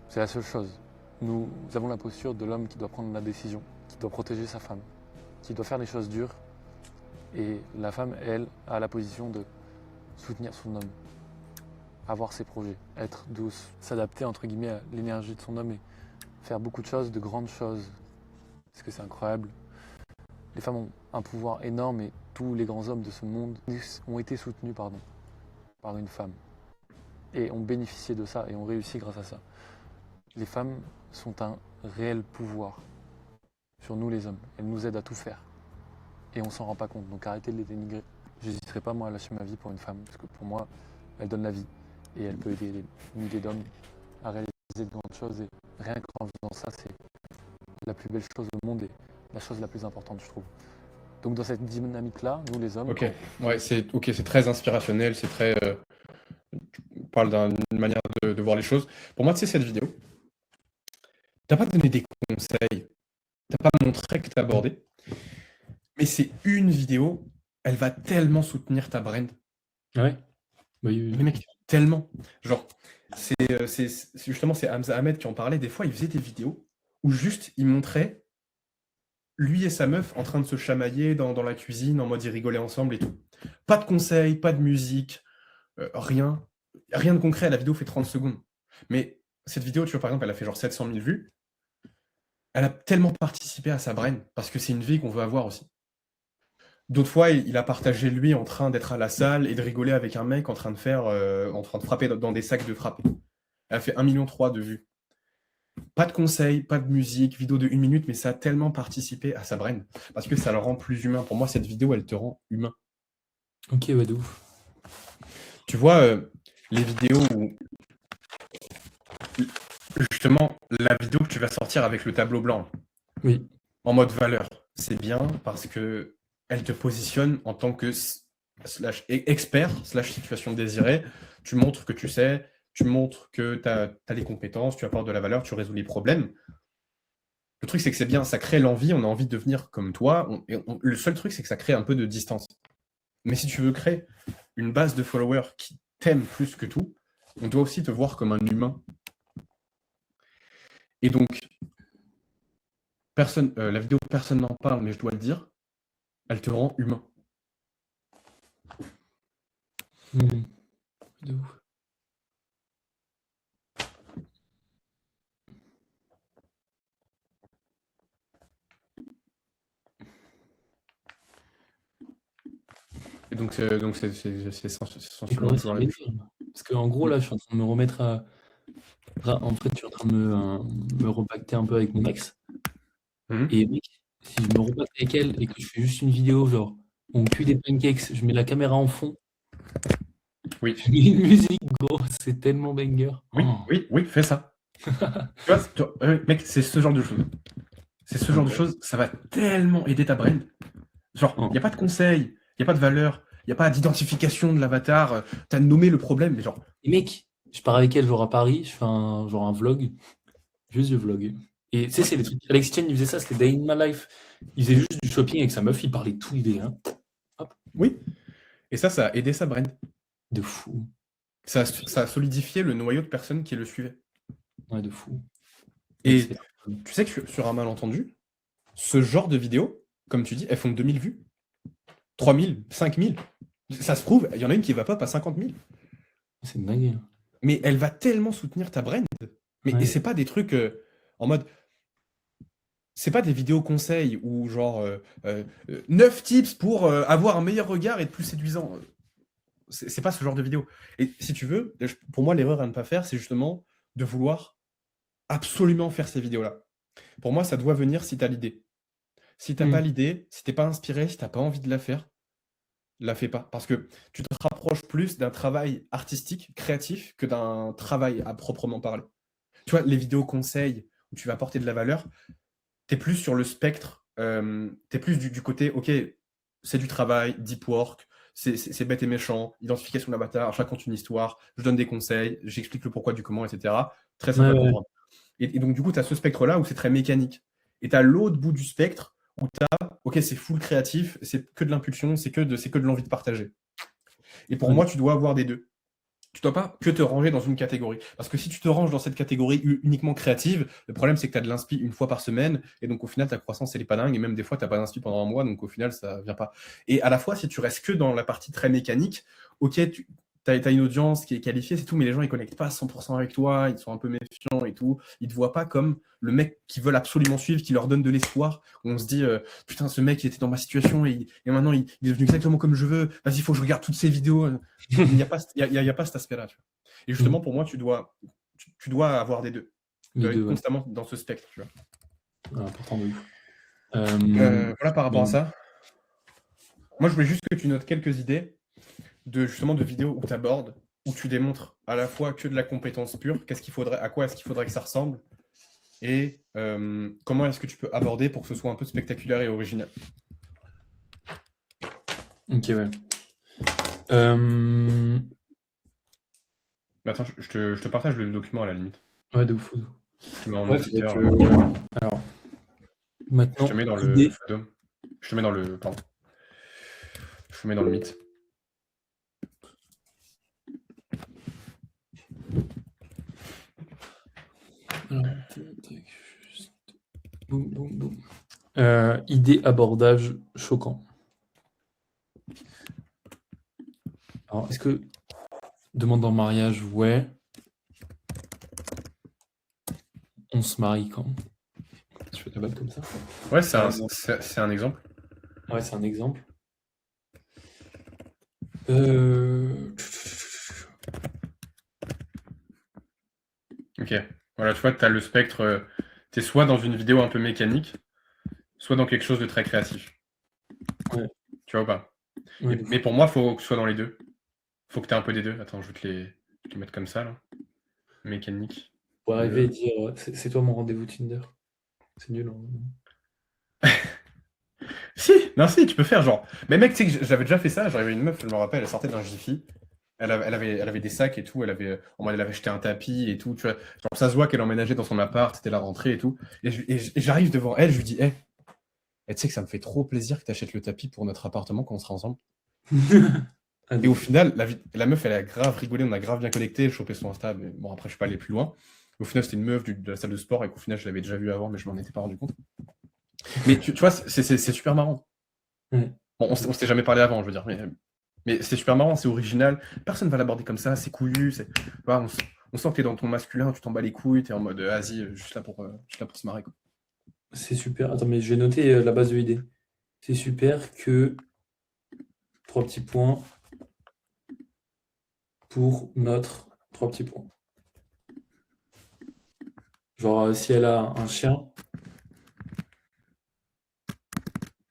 C'est la seule chose. Nous avons la posture de l'homme qui doit prendre la décision, qui doit protéger sa femme, qui doit faire des choses dures. Et la femme, elle, a la position de soutenir son homme, avoir ses projets, être douce, s'adapter entre guillemets à l'énergie de son homme et faire beaucoup de choses, de grandes choses. Parce que c'est incroyable. Les femmes ont un pouvoir énorme et tous les grands hommes de ce monde ont été soutenus par une femme. Et ont bénéficié de ça et ont réussi grâce à ça. Les femmes sont un réel pouvoir sur nous les hommes. Elles nous aident à tout faire. Et on s'en rend pas compte. Donc arrêtez de les dénigrer. J'hésiterai pas moi à lâcher ma vie pour une femme. Parce que pour moi, elle donne la vie. Et elle peut aider des milliers d'hommes à réaliser de grandes choses. Et rien qu'en faisant ça, c'est la plus belle chose au monde et la chose la plus importante, je trouve. Donc dans cette dynamique-là, nous les hommes... Ok, ouais, c'est très inspirationnel, c'est très... tu parles d'une manière de voir les choses. Pour moi, tu sais, cette vidéo, t'as pas donné des conseils, t'as pas montré que t'as abordé, mais c'est une vidéo, elle va tellement soutenir ta brand. Ouais. Oui. Les mecs, tellement. Genre, justement, c'est Hamza Ahmed qui en parlait. Des fois, il faisait des vidéos où juste il montrait lui et sa meuf en train de se chamailler dans la cuisine, en mode ils rigolaient ensemble et tout. Pas de conseils, pas de musique, rien. Rien de concret. La vidéo fait 30 secondes. Mais cette vidéo, tu vois, par exemple, elle a fait genre 700 000 vues. Elle a tellement participé à sa brain parce que c'est une vie qu'on veut avoir aussi. D'autres fois, il a partagé lui en train d'être à la salle et de rigoler avec un mec en train de frapper dans des sacs de frappe. Elle a fait 1,3 million de vues. Pas de conseils, pas de musique, vidéo de 1 minute, mais ça a tellement participé à sa brain parce que ça le rend plus humain. Pour moi, cette vidéo, elle te rend humain. Ok, ouais, de ouf. Tu vois, les vidéos où... Justement, la vidéo que tu vas sortir avec le tableau blanc. Oui. En mode valeur. C'est bien parce que elle te positionne en tant que expert, situation désirée. Tu montres que tu sais, tu montres que tu as les compétences, tu apportes de la valeur, tu résous les problèmes. Le truc, c'est que c'est bien, ça crée l'envie, on a envie de devenir comme toi. Le seul truc, c'est que ça crée un peu de distance. Mais si tu veux créer une base de followers qui t'aiment plus que tout, on doit aussi te voir comme un humain. Et donc, la vidéo, personne n'en parle, mais je dois le dire, elle te rend humain. De ouf. Et donc, c'est Et sensiblement comment toujours ça la même chose. m'énerve. Parce qu'en gros, là, je suis en train de me remettre à. En fait, je suis en train de me repacter un peu avec mon ex. Mhm. Et mec, si je me repacte avec elle et que je fais juste une vidéo, genre, on cuit des pancakes, je mets la caméra en fond, Oui, je mets une musique, gros, c'est tellement banger. oui, Oh. oui, fais ça. Tu vois, mec, c'est ce genre de choses. C'est ce genre de choses, ça va tellement aider ta brand. Genre, il Oh. n'y a pas de conseils, il n'y a pas de valeur, il n'y a pas d'identification de l'avatar. Tu as nommé le problème, mais genre, Et mec, je pars avec elle genre à Paris, je fais un vlog, juste du vlog. Et tu sais, c'est les trucs. Alex Chen, il faisait ça, c'était Day in My Life. Il faisait juste du shopping avec sa meuf, il parlait tout idée, hein. oui. Et ça a aidé sa brand. De fou. Ça a solidifié le noyau de personnes qui le suivaient. Ouais, de fou. Et Mec, tu sais que sur un malentendu, ce genre de vidéos, comme tu dis, elles font 2000 vues, 3000, 5000. Ça se trouve, il y en a une qui va pas à 50 000. c'est dingue. Mais elle va tellement soutenir ta brand. Mais Ouais. et c'est pas des trucs en mode. C'est pas des vidéos conseils ou genre 9 tips pour avoir un meilleur regard et être plus séduisant. C'est pas ce genre de vidéo. Et si tu veux, pour moi, l'erreur à ne pas faire, c'est justement de vouloir absolument faire ces vidéos-là. Pour moi, ça doit venir si t'as l'idée. Si t'as pas l'idée, si t'es pas inspiré, si t'as pas envie de la fais pas. Parce que tu te rapproches plus d'un travail artistique, créatif, que d'un travail à proprement parler. Tu vois, les vidéos conseils où tu vas apporter de la valeur, t'es plus sur le spectre, t'es plus du côté, ok, c'est du travail, deep work, c'est bête et méchant, identification d'avatar, je raconte une histoire, je donne des conseils, j'explique le pourquoi du comment, etc. Très simple à Ouais. comprendre. Et donc, du coup, tu as ce spectre-là où c'est très mécanique. Et tu as l'autre bout du spectre où tu as, ok, c'est full créatif, c'est que de l'impulsion, c'est que de l'envie de partager. Et pour Ouais. moi, tu dois avoir des deux. Tu dois pas que te ranger dans une catégorie. Parce que si tu te ranges dans cette catégorie uniquement créative, le problème, c'est que tu as de l'inspi une fois par semaine. Et donc, au final, ta croissance, elle est pas dingue. Et même des fois, tu n'as pas d'inspi pendant un mois. Donc, au final, ça vient pas. Et à la fois, si tu restes que dans la partie très mécanique, ok, tu as une audience qui est qualifiée, c'est tout, mais les gens, ils connectent pas à 100% avec toi. Ils sont un peu méfiants et tout. Ils te voient pas comme le mec qu'ils veulent absolument suivre, qui leur donne de l'espoir. Où on se dit, putain, ce mec, il était dans ma situation et maintenant, il est devenu exactement comme je veux. Vas-y, il faut que je regarde toutes ses vidéos. Il n'y a pas cet aspect-là. Tu vois. Et justement, pour moi, tu dois avoir des deux. Tu dois Les deux, être ouais. constamment dans ce spectre. Tu vois. Important de ouf. Voilà par rapport à ça. Moi, je voulais juste que tu notes quelques idées justement de vidéos où tu abordes, où tu démontres à la fois que de la compétence pure, à quoi est-ce qu'il faudrait que ça ressemble, et comment est-ce que tu peux aborder pour que ce soit un peu spectaculaire et original. Ok, ouais. Mais attends, je te partage le document à la limite. Ouais, de ouf. Tu mets en Ouais, Twitter, alors, maintenant, je te mets dans idée. le Fadom. Je te mets dans le. Pardon. Je te mets dans le Meet. Alors, juste... Boum, boum, boum. Idée, abordage choquant. Alors, est-ce que demande en mariage, ouais. On se marie quand? Je fais la balle comme ça. Ouais, c'est un exemple. Ouais, c'est un exemple. Ok. Voilà, tu vois, tu as le spectre. Tu es soit dans une vidéo un peu mécanique, soit dans quelque chose de très créatif. Ouais. Tu vois ou pas? Ouais, Mais pour moi, il faut que ce soit dans les deux. Faut que tu aies un peu des deux. Attends, je vais te les mettre comme ça, là. Mécanique. pour arriver et dire c'est toi mon rendez-vous Tinder. C'est nul. Hein. Si, tu peux faire genre. Mais mec, tu sais que j'avais déjà fait ça. J'arrivais une meuf, je me rappelle, elle sortait d'un Jiffy. Elle avait des sacs et tout. Elle avait acheté un tapis et tout. Tu vois, genre, ça se voit qu'elle emménageait dans son appart. C'était la rentrée et tout. Et j'arrive devant elle, je lui dis, tu sais que ça me fait trop plaisir que tu achètes le tapis pour notre appartement quand on sera ensemble. Et au final, la meuf, elle a grave rigolé. On a grave bien connecté. Je chopais son Insta. Mais bon, après, je suis pas allé plus loin. Au final, c'était une meuf de la salle de sport et qu'au final, je l'avais déjà vue avant, mais je m'en étais pas rendu compte. Mais tu vois, c'est super marrant. Ouais. Bon, on s'était jamais parlé avant, je veux dire. Mais c'est super marrant, c'est original. Personne va l'aborder comme ça, c'est couillu. Voilà, on sent que t'es dans ton masculin, tu t'en bats les couilles, t'es en mode vas-y, juste là pour se marrer. Quoi. C'est super. Attends, mais je vais noter la base de l'idée. C'est super que 3 petits points pour notre 3 petits points. Genre, si elle a un chien,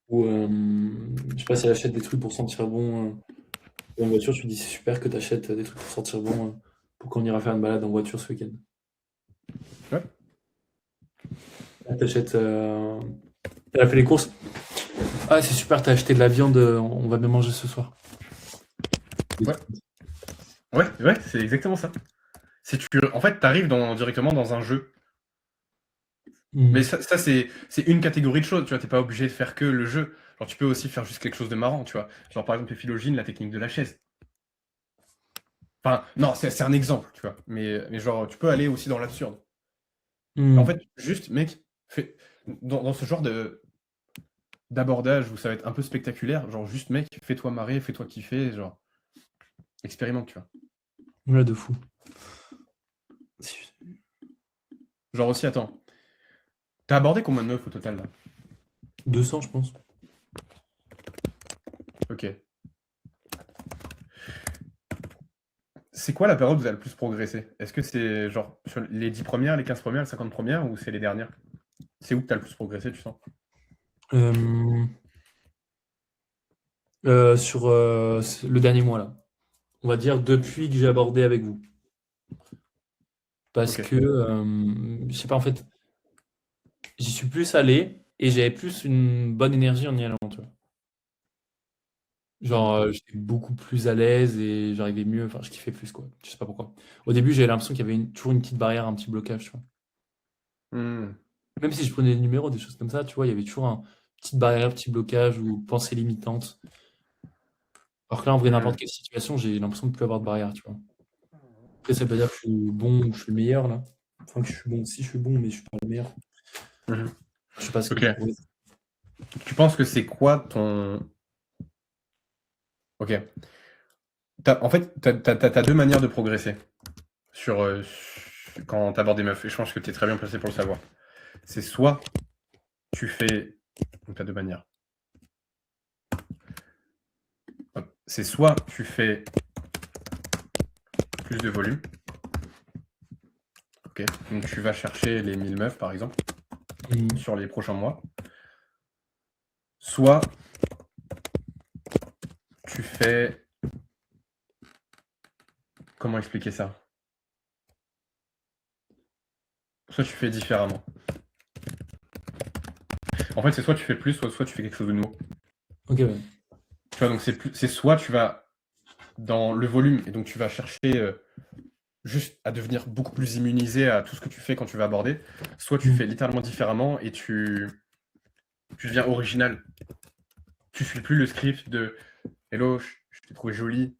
ou je sais pas si elle achète des trucs pour sentir bon en voiture, tu lui dis c'est super que tu achètes des trucs pour sentir bon pour qu'on ira faire une balade en voiture ce week-end. Ouais. Elle t'achète. Elle a fait les courses. Ah, c'est super, t'as acheté de la viande, on va bien manger ce soir. Ouais, c'est exactement ça. En fait, t'arrives directement dans un jeu. Mais ça c'est une catégorie de choses, tu vois, t'es pas obligé de faire que le jeu. Genre, tu peux aussi faire juste quelque chose de marrant, tu vois. Genre, par exemple, les phylogènes, la technique de la chaise. Enfin, non, c'est un exemple, tu vois. Mais genre, tu peux aller aussi dans l'absurde. En fait, juste, mec, dans ce genre d'abordage où ça va être un peu spectaculaire, genre, juste, mec, fais-toi marrer, fais-toi kiffer, genre, expérimente, tu vois. Ouais, de fou. Genre aussi, attends. T'as abordé combien de meufs au total, là? 200, je pense. Ok. C'est quoi la période où vous avez le plus progressé? Est-ce que c'est genre sur les 10 premières, les 15 premières, les 50 premières ou c'est les dernières? C'est où que t'as le plus progressé, tu sens? Sur le dernier mois, là. On va dire depuis que j'ai abordé avec vous. Parce Ok. que, je sais pas, en fait, j'y suis plus allé et j'avais plus une bonne énergie en y allant, tu vois. Genre, j'étais beaucoup plus à l'aise et j'arrivais mieux, enfin, je kiffais plus, quoi. Je sais pas pourquoi. Au début, j'avais l'impression qu'il y avait toujours une petite barrière, un petit blocage, tu vois. Hmm. Même si je prenais des numéros, des choses comme ça, tu vois, il y avait toujours une petite barrière, un petit blocage ou pensée limitante. Alors que là, en vrai, n'importe quelle situation, j'ai l'impression de plus avoir de barrière, tu vois. Après, ça veut pas dire que je suis bon ou que je suis le meilleur, là. Enfin, que je suis bon, si je suis bon, mais je suis pas le meilleur. Mhm. Je sais pas ce que Ok. vous trouvez. Tu penses que c'est quoi ton. Ok. En fait, t'as deux manières de progresser quand t'abordes des meufs, et je pense que t'es très bien placé pour le savoir. C'est soit tu fais. Donc t'as deux manières. Hop. C'est soit tu fais plus de volume. Ok. Donc tu vas chercher les 1000 meufs, par exemple, sur les prochains mois. Soit tu fais. Comment expliquer ça? Soit tu fais différemment. En fait, c'est soit tu fais plus, soit tu fais quelque chose de nouveau. Ok, ouais. Tu vois, donc c'est soit tu vas dans le volume et donc tu vas chercher juste à devenir beaucoup plus immunisé à tout ce que tu fais quand tu vas aborder, soit tu fais littéralement différemment et tu deviens original. Tu suis plus le script de Hello, je t'ai trouvé jolie,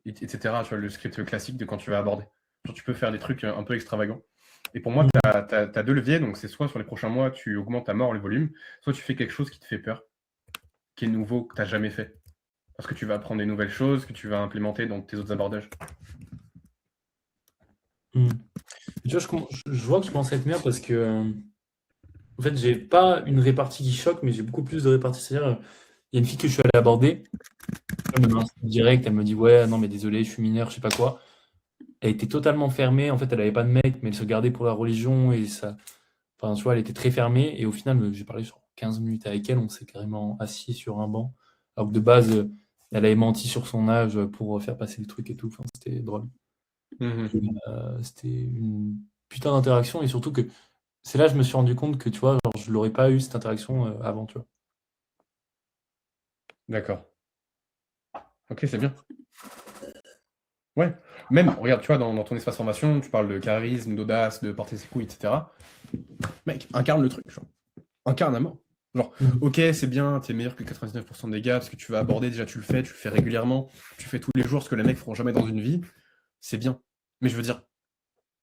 etc. Tu vois, le script classique de quand tu vas aborder. Genre, tu peux faire des trucs un peu extravagants. Et pour moi, tu as deux leviers, donc c'est soit sur les prochains mois, tu augmentes à mort le volume, soit tu fais quelque chose qui te fait peur, qui est nouveau, que tu n'as jamais fait. Parce que tu vas apprendre des nouvelles choses, que tu vas implémenter dans tes autres abordages. Tu vois, je vois que je commence à être meilleur parce que, en fait, j'ai pas une répartie qui choque, mais j'ai beaucoup plus de réparties. C'est-à-dire, il y a une fille que je suis allé aborder, elle me met un stop direct, elle me dit ouais, non, mais désolé, je suis mineur, je sais pas quoi. Elle était totalement fermée, en fait, elle avait pas de mec, mais elle se gardait pour la religion et ça. Enfin, tu vois, elle était très fermée et au final, j'ai parlé sur 15 minutes avec elle, on s'est carrément assis sur un banc. Alors que de base, elle avait menti sur son âge pour faire passer le truc et tout. Enfin, c'était drôle. C'était une putain d'interaction et surtout que c'est là que je me suis rendu compte que tu vois, genre, je l'aurais pas eu cette interaction avant, tu vois. D'accord. Ok, c'est bien. Ouais. Même, regarde, tu vois, dans ton espace formation, tu parles de charisme, d'audace, de porter ses couilles, etc. Mec, incarne le truc, genre. Incarne à mort. Genre, ok, c'est bien, t'es meilleur que 99% des gars, parce que tu vas aborder, déjà tu le fais régulièrement, tu fais tous les jours ce que les mecs feront jamais dans une vie, c'est bien. Mais je veux dire,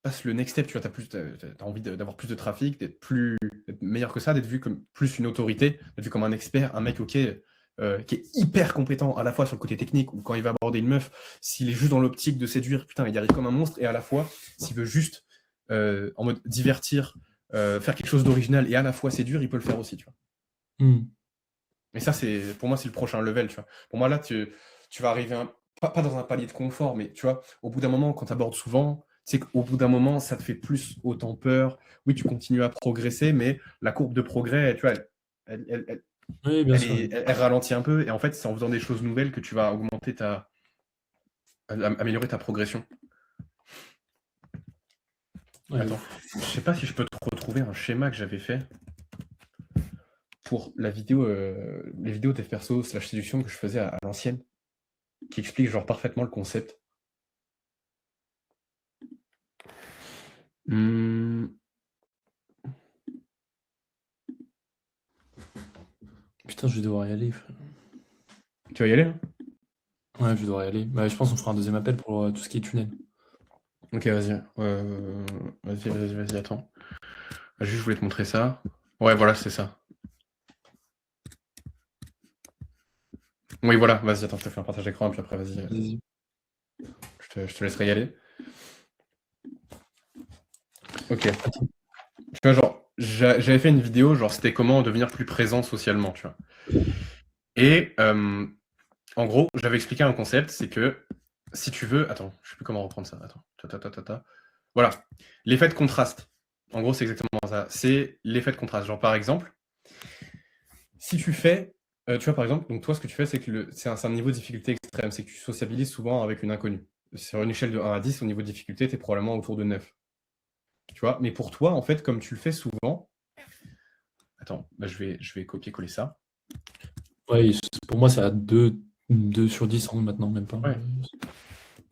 passe le next step, tu vois, t'as envie d'avoir plus de trafic, d'être meilleur que ça, d'être vu comme plus une autorité, d'être vu comme un expert, un mec, ok, qui est hyper compétent à la fois sur le côté technique, ou quand il va aborder une meuf, s'il est juste dans l'optique de séduire, putain, il arrive comme un monstre, et à la fois, s'il veut juste, en mode divertir, faire quelque chose d'original, et à la fois séduire, il peut le faire aussi, tu vois. Et ça, pour moi, c'est le prochain level, tu vois. Pour moi, là, tu vas arriver pas dans un palier de confort, mais tu vois, au bout d'un moment, quand tu abordes souvent, tu sais qu'au bout d'un moment, ça te fait plus autant peur. Oui, tu continues à progresser, mais la courbe de progrès, tu vois, Oui, bien sûr. elle ralentit un peu. Et en fait, c'est en faisant des choses nouvelles que tu vas améliorer ta progression. Ouais, Attends, je sais pas si je peux te retrouver un schéma que j'avais fait pour les vidéos dev perso / séduction que je faisais à l'ancienne, qui explique genre parfaitement le concept. Putain, je vais devoir y aller, frère. Tu vas y aller, hein? Ouais, je vais devoir y aller. Bah, je pense qu'on fera un deuxième appel pour tout ce qui est tunnel. Ok, vas-y. Vas-y, attends. Juste, je voulais te montrer ça. Ouais, voilà, c'est ça. Oui, voilà, vas-y, attends, je te fais un partage d'écran, et puis après, vas-y. Vas-y. Je te laisserai y aller. Ok. Tu vois, genre, j'avais fait une vidéo, genre, c'était comment devenir plus présent socialement, tu vois. Et, en gros, j'avais expliqué un concept, c'est que, si tu veux... Attends, je sais plus comment reprendre ça. Attends. Voilà. L'effet de contraste. En gros, c'est exactement ça. C'est l'effet de contraste. Genre, par exemple, si tu fais... tu vois, par exemple, donc toi, ce que tu fais, c'est que c'est un niveau de difficulté extrême. C'est que tu sociabilises souvent avec une inconnue. Sur une échelle de 1 à 10, au niveau de difficulté, tu es probablement autour de 9. Tu vois, mais pour toi, en fait, comme tu le fais souvent... Attends, bah, je vais copier-coller ça. Ouais, pour moi, c'est à 2 sur 10 maintenant, même pas. Ouais.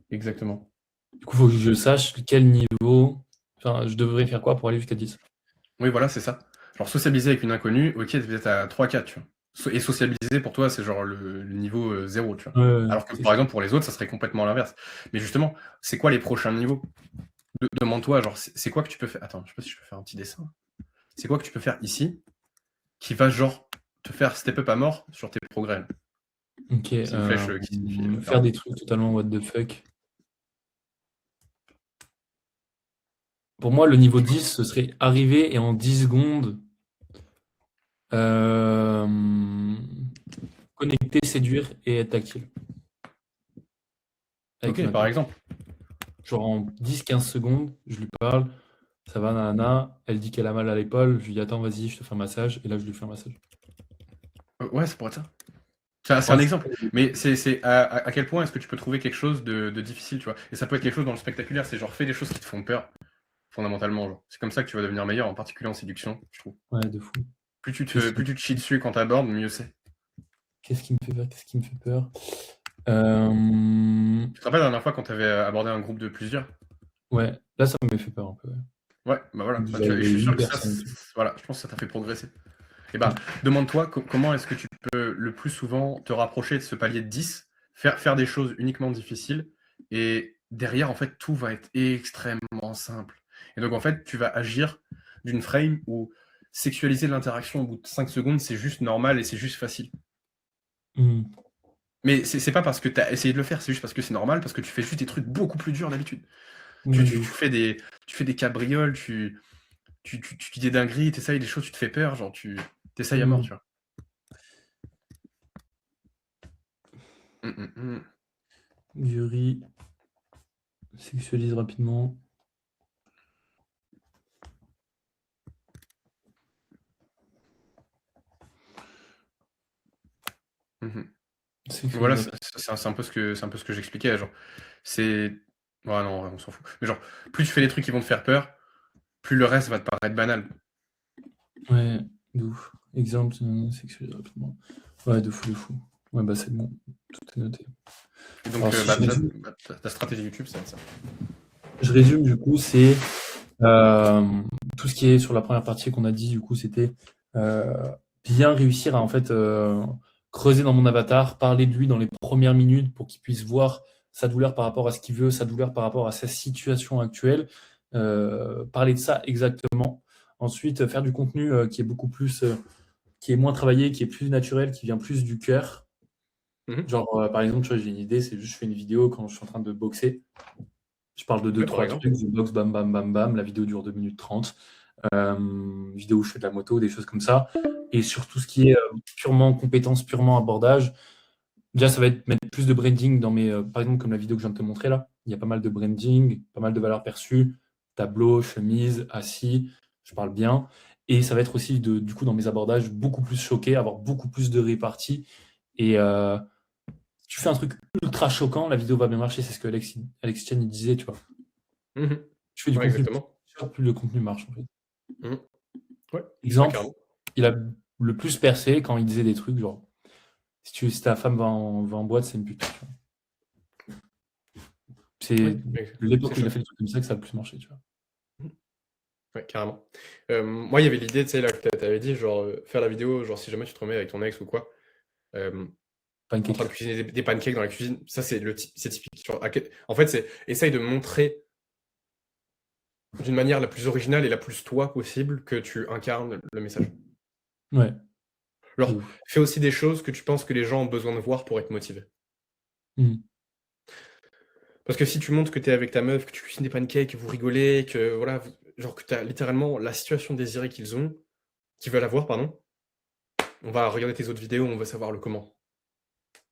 Exactement. Du coup, il faut que je sache quel niveau... Enfin, je devrais faire quoi pour aller jusqu'à 10. Oui, voilà, c'est ça. Genre, sociabiliser avec une inconnue, ok, t'es peut-être à 3-4, tu vois. Et sociabiliser, pour toi, c'est genre le niveau 0, tu vois. Ouais, Alors que, par exemple, pour les autres, ça serait complètement l'inverse. Mais justement, c'est quoi les prochains niveaux? Demande-toi, genre, c'est quoi que tu peux faire? Attends, je sais pas si je peux faire un petit dessin. C'est quoi que tu peux faire ici qui va, genre, te faire step up à mort sur tes progrès? Ok, C'est une flèche qui signifie... faire des trucs totalement what the fuck. Pour moi, le niveau 10, ce serait arriver et en 10 secondes connecter, séduire et être tactile. Ok, par exemple. Genre en 10-15 secondes, je lui parle, ça va, nanana, elle dit qu'elle a mal à l'épaule, je lui dis attends, vas-y, je te fais un massage, et là je lui fais un massage. Ouais, ça pourrait être ça. C'est un exemple. Mais c'est à quel point est-ce que tu peux trouver quelque chose de difficile, tu vois? Et ça peut être quelque chose dans le spectaculaire, c'est genre fais des choses qui te font peur, fondamentalement. Genre. C'est comme ça que tu vas devenir meilleur, en particulier en séduction, je trouve. Ouais, de fou. Plus tu te chies dessus quand t'abordes, mieux c'est. Qu'est-ce qui me fait peur? Qu'est-ce qui me fait peur? Tu te rappelles la dernière fois quand t'avais abordé un groupe de plusieurs? Ouais, là ça me fait peur un peu. Ouais, bah voilà. Vous Bah, je avez suis sûr que personne. voilà, je pense que ça t'a fait progresser. Et bah, demande-toi comment est-ce que tu peux le plus souvent te rapprocher de ce palier de 10, faire des choses uniquement difficiles, et derrière, en fait, tout va être extrêmement simple. Et donc, en fait, tu vas agir d'une frame où sexualiser l'interaction au bout de 5 secondes, c'est juste normal et c'est juste facile. Mais c'est pas parce que tu as essayé de le faire, c'est juste parce que c'est normal, parce que tu fais juste des trucs beaucoup plus durs d'habitude. Tu fais des cabrioles, tu dis des dingueries, t'essayes des choses, tu te fais peur, genre t'essayes à mort, tu vois. Yuri sexualise rapidement. Voilà, c'est un peu ce que j'expliquais, genre. C'est... Ouais, non, on s'en fout. Mais genre, plus tu fais des trucs qui vont te faire peur, plus le reste va te paraître banal. Ouais, de ouf. Exemple, sexualiser rapidement. Ouais, de fou. Ouais, bah c'est bon, tout est noté. Et donc, ta stratégie YouTube, c'est ça. Je résume, du coup, c'est tout ce qui est sur la première partie qu'on a dit, du coup, c'était bien réussir à, en fait, creuser dans mon avatar, parler de lui dans les premières minutes pour qu'il puisse voir sa douleur par rapport à ce qu'il veut, sa douleur par rapport à sa situation actuelle, parler de ça exactement. Ensuite, faire du contenu qui est beaucoup plus, qui est moins travaillé, qui est plus naturel, qui vient plus du cœur. Genre, par exemple, tu vois, j'ai une idée, c'est juste je fais une vidéo quand je suis en train de boxer. Je parle de 2-3 trucs, je boxe, bam, la vidéo dure 2 minutes 30. Vidéo où je fais de la moto, des choses comme ça. Et sur tout ce qui est purement compétences, purement abordage, déjà, ça va être mettre plus de branding dans mes. Par exemple, comme la vidéo que je viens de te montrer là, il y a pas mal de branding, pas mal de valeurs perçues, tableau, chemise, assis, je parle bien. Et ça va être aussi, du coup, dans mes abordages, beaucoup plus choqué, avoir beaucoup plus de répartie. Et tu fais un truc ultra choquant, la vidéo va bien marcher, c'est ce que Alex Chen il disait, tu vois. Mhm. Tu fais du Ouais, contenu, exactement. plus le contenu marche en fait. Mhm. Ouais, Exemple, carrément. il a le plus percé quand il disait des trucs genre si ta femme va en boîte, c'est une pute. Tu vois. C'est Oui, l'époque c'est où il a chouette. fait des trucs comme ça que ça a le plus marché, tu vois. Ouais, carrément. Moi, il y avait l'idée, tu sais, là, que t'avais dit, genre, faire la vidéo, genre, si jamais tu te remets avec ton ex ou quoi, en train de Pancake. cuisiner des pancakes dans la cuisine, ça, c'est c'est typique. Genre, en fait, c'est essaye de montrer d'une manière la plus originale et la plus toi possible que tu incarnes le message. Ouais. De Genre, ouf. fais aussi des choses que tu penses que les gens ont besoin de voir pour être motivés. Mhm. Parce que si tu montres que t'es avec ta meuf, que tu cuisines des pancakes, que vous rigolez, que voilà, genre que t'as littéralement la situation désirée qu'ils veulent avoir, pardon, on va regarder tes autres vidéos, on va savoir le comment.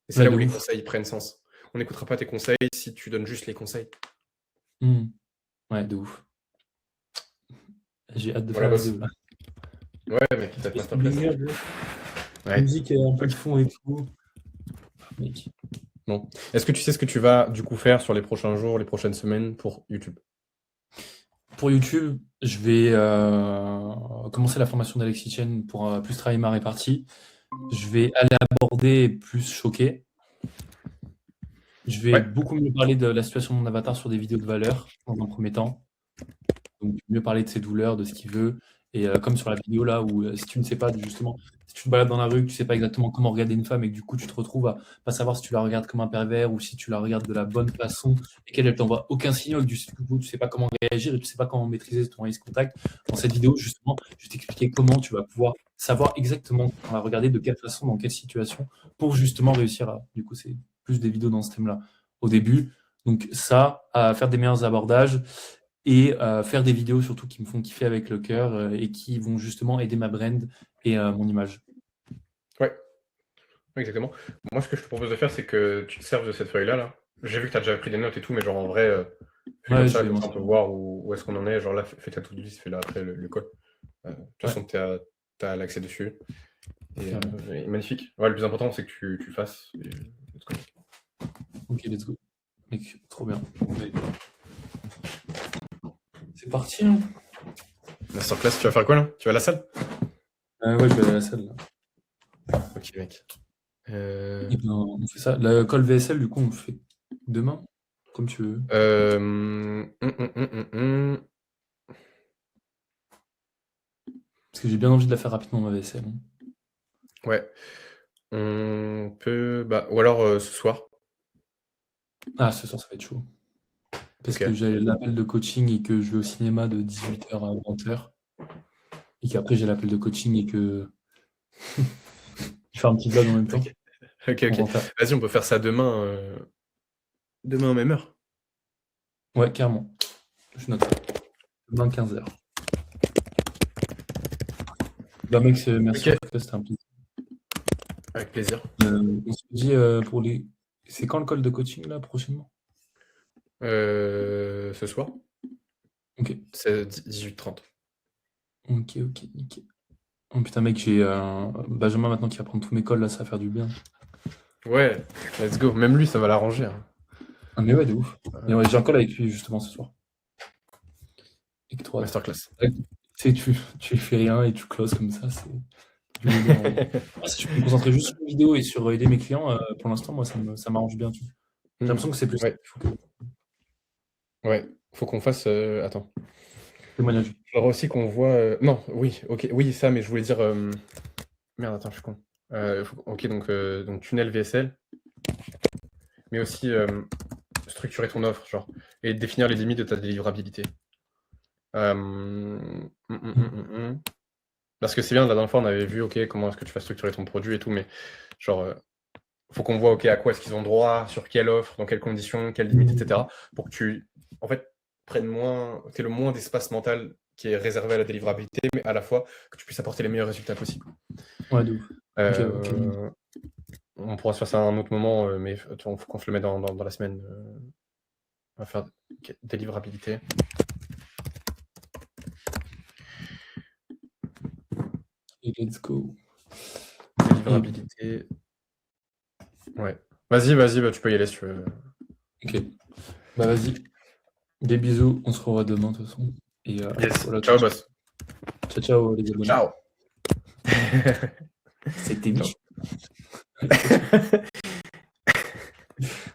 Et c'est Ouais, là de où les ouf. conseils prennent sens. On n'écoutera pas tes conseils si tu donnes juste les conseils. Mhm. Ouais, de ouf. J'ai hâte de Voilà, faire la boss. vidéo là. Ouais, mec, t'as C'est masterclass. banger, bro. Ouais. Musique un peu de fond et tout. Mec. Bon. Est-ce que tu sais ce que tu vas du coup faire sur les prochains jours, les prochaines semaines pour YouTube? Pour YouTube, je vais commencer la formation d'Alexis Chen pour plus travailler ma répartie. Je vais aller aborder plus choquer. Je vais Ouais. beaucoup mieux parler de la situation de mon avatar sur des vidéos de valeur dans un premier temps. Donc mieux parler de ses douleurs, de ce qu'il veut. Et comme sur la vidéo là où si tu ne sais pas justement, si tu te balades dans la rue, que tu sais pas exactement comment regarder une femme et que du coup tu te retrouves à pas savoir si tu la regardes comme un pervers ou si tu la regardes de la bonne façon et qu'elle t'envoie aucun signal, du coup tu sais pas comment réagir et tu sais pas comment maîtriser ton eye contact. Dans cette vidéo justement, je vais t'expliquer comment tu vas pouvoir savoir exactement quand la regarder, de quelle façon, dans quelle situation, pour justement réussir à. Du coup c'est plus des vidéos dans ce thème-là au début. Donc ça, à faire des meilleurs abordages et faire des vidéos surtout qui me font kiffer avec le cœur et qui vont justement aider ma brand et mon image. Ouais. Exactement. Moi, ce que je te propose de faire, c'est que tu te serves de cette feuille-là. Là. J'ai vu que tu as déjà pris des notes et tout, mais genre en vrai, fais-le Ouais, ça, je vais comme m'en ça on peut servir. voir où est-ce qu'on en est. Genre là, fais ta to-do list, fais-la après le call. De toute Ouais, façon, tu as l'accès dessus. carrément. Et magnifique. Ouais, le plus important, c'est que tu fasses. Et, let's go. Ok, let's go. Mec, trop bien. Ouais. C'est parti, hein. Masterclass, tu vas faire quoi là? Tu vas à la salle? Ouais, je vais aller à la salle. Là. Ok, mec. Et ben, on fait ça. La call VSL, du coup, on le fait demain, comme tu veux. Parce que j'ai bien envie de la faire rapidement, ma VSL. Hein. Ouais. On peut. Bah, ou alors ce soir. Ah, ce soir, ça va être chaud. Parce Ok. que j'ai l'appel de coaching et que je vais au cinéma de 18h à 20h. Et qu'après, j'ai l'appel de coaching et que je fais un petit vlog en même temps. Ok. Ok. Vas-y, on peut faire ça demain. Demain, même heure. Ouais, carrément. Je note ça. Demain 15h. Bah mec, merci Ok. en tout cas, c'était un plaisir. Avec plaisir. On se dit pour les. C'est quand le call de coaching là prochainement? Ce soir, Ok. c'est 18h30. Ok, nickel. Oh putain mec, j'ai Benjamin maintenant qui va prendre tous mes calls là, ça va faire du bien. Ouais, let's go. Même lui, ça va l'arranger. Hein. Ah mais ouais, de ouf. Et ouais, j'ai un call avec lui justement ce soir. Et que trop hâte. Masterclass. Ouais, tu sais, tu fais rien et tu closes comme ça, c'est du bonheur, en vrai. Si je peux me concentrer juste sur les vidéos et sur aider mes clients, pour l'instant, moi, ça m'arrange bien. Tu vois. J'ai l'impression que c'est plus. Ouais. Il faut que. Ouais, faut qu'on fasse. Attends. Témoignage. Faudra aussi qu'on voit. Non, oui, ok, oui, ça, mais je voulais dire. Merde, attends, je suis con. Ok, donc tunnel VSL, mais aussi structurer ton offre, genre, et définir les limites de ta délivrabilité. Parce que c'est bien, la dernière fois, on avait vu, ok, comment est-ce que tu vas structurer ton produit et tout, mais genre, faut qu'on voit, ok, à quoi est-ce qu'ils ont droit, sur quelle offre, dans quelles conditions, quelles limites, etc. Pour que tu, en fait, t'aies le moins d'espace mental qui est réservé à la délivrabilité, mais à la fois que tu puisses apporter les meilleurs résultats possibles. Ouais, de ouf. Euh, On pourra se faire ça à un autre moment, mais attends, faut qu'on se le mette dans la semaine. On va faire délivrabilité. Et let's go. Délivrabilité. Ouais. Vas-y, bah, tu peux y aller si tu veux. Ok. Bah vas-y. Des bisous, on se revoit demain de toute façon. Et Yes. voilà, Ciao, boss. ciao, ciao les abonnés. Ciao. C'était Ciao. Mich.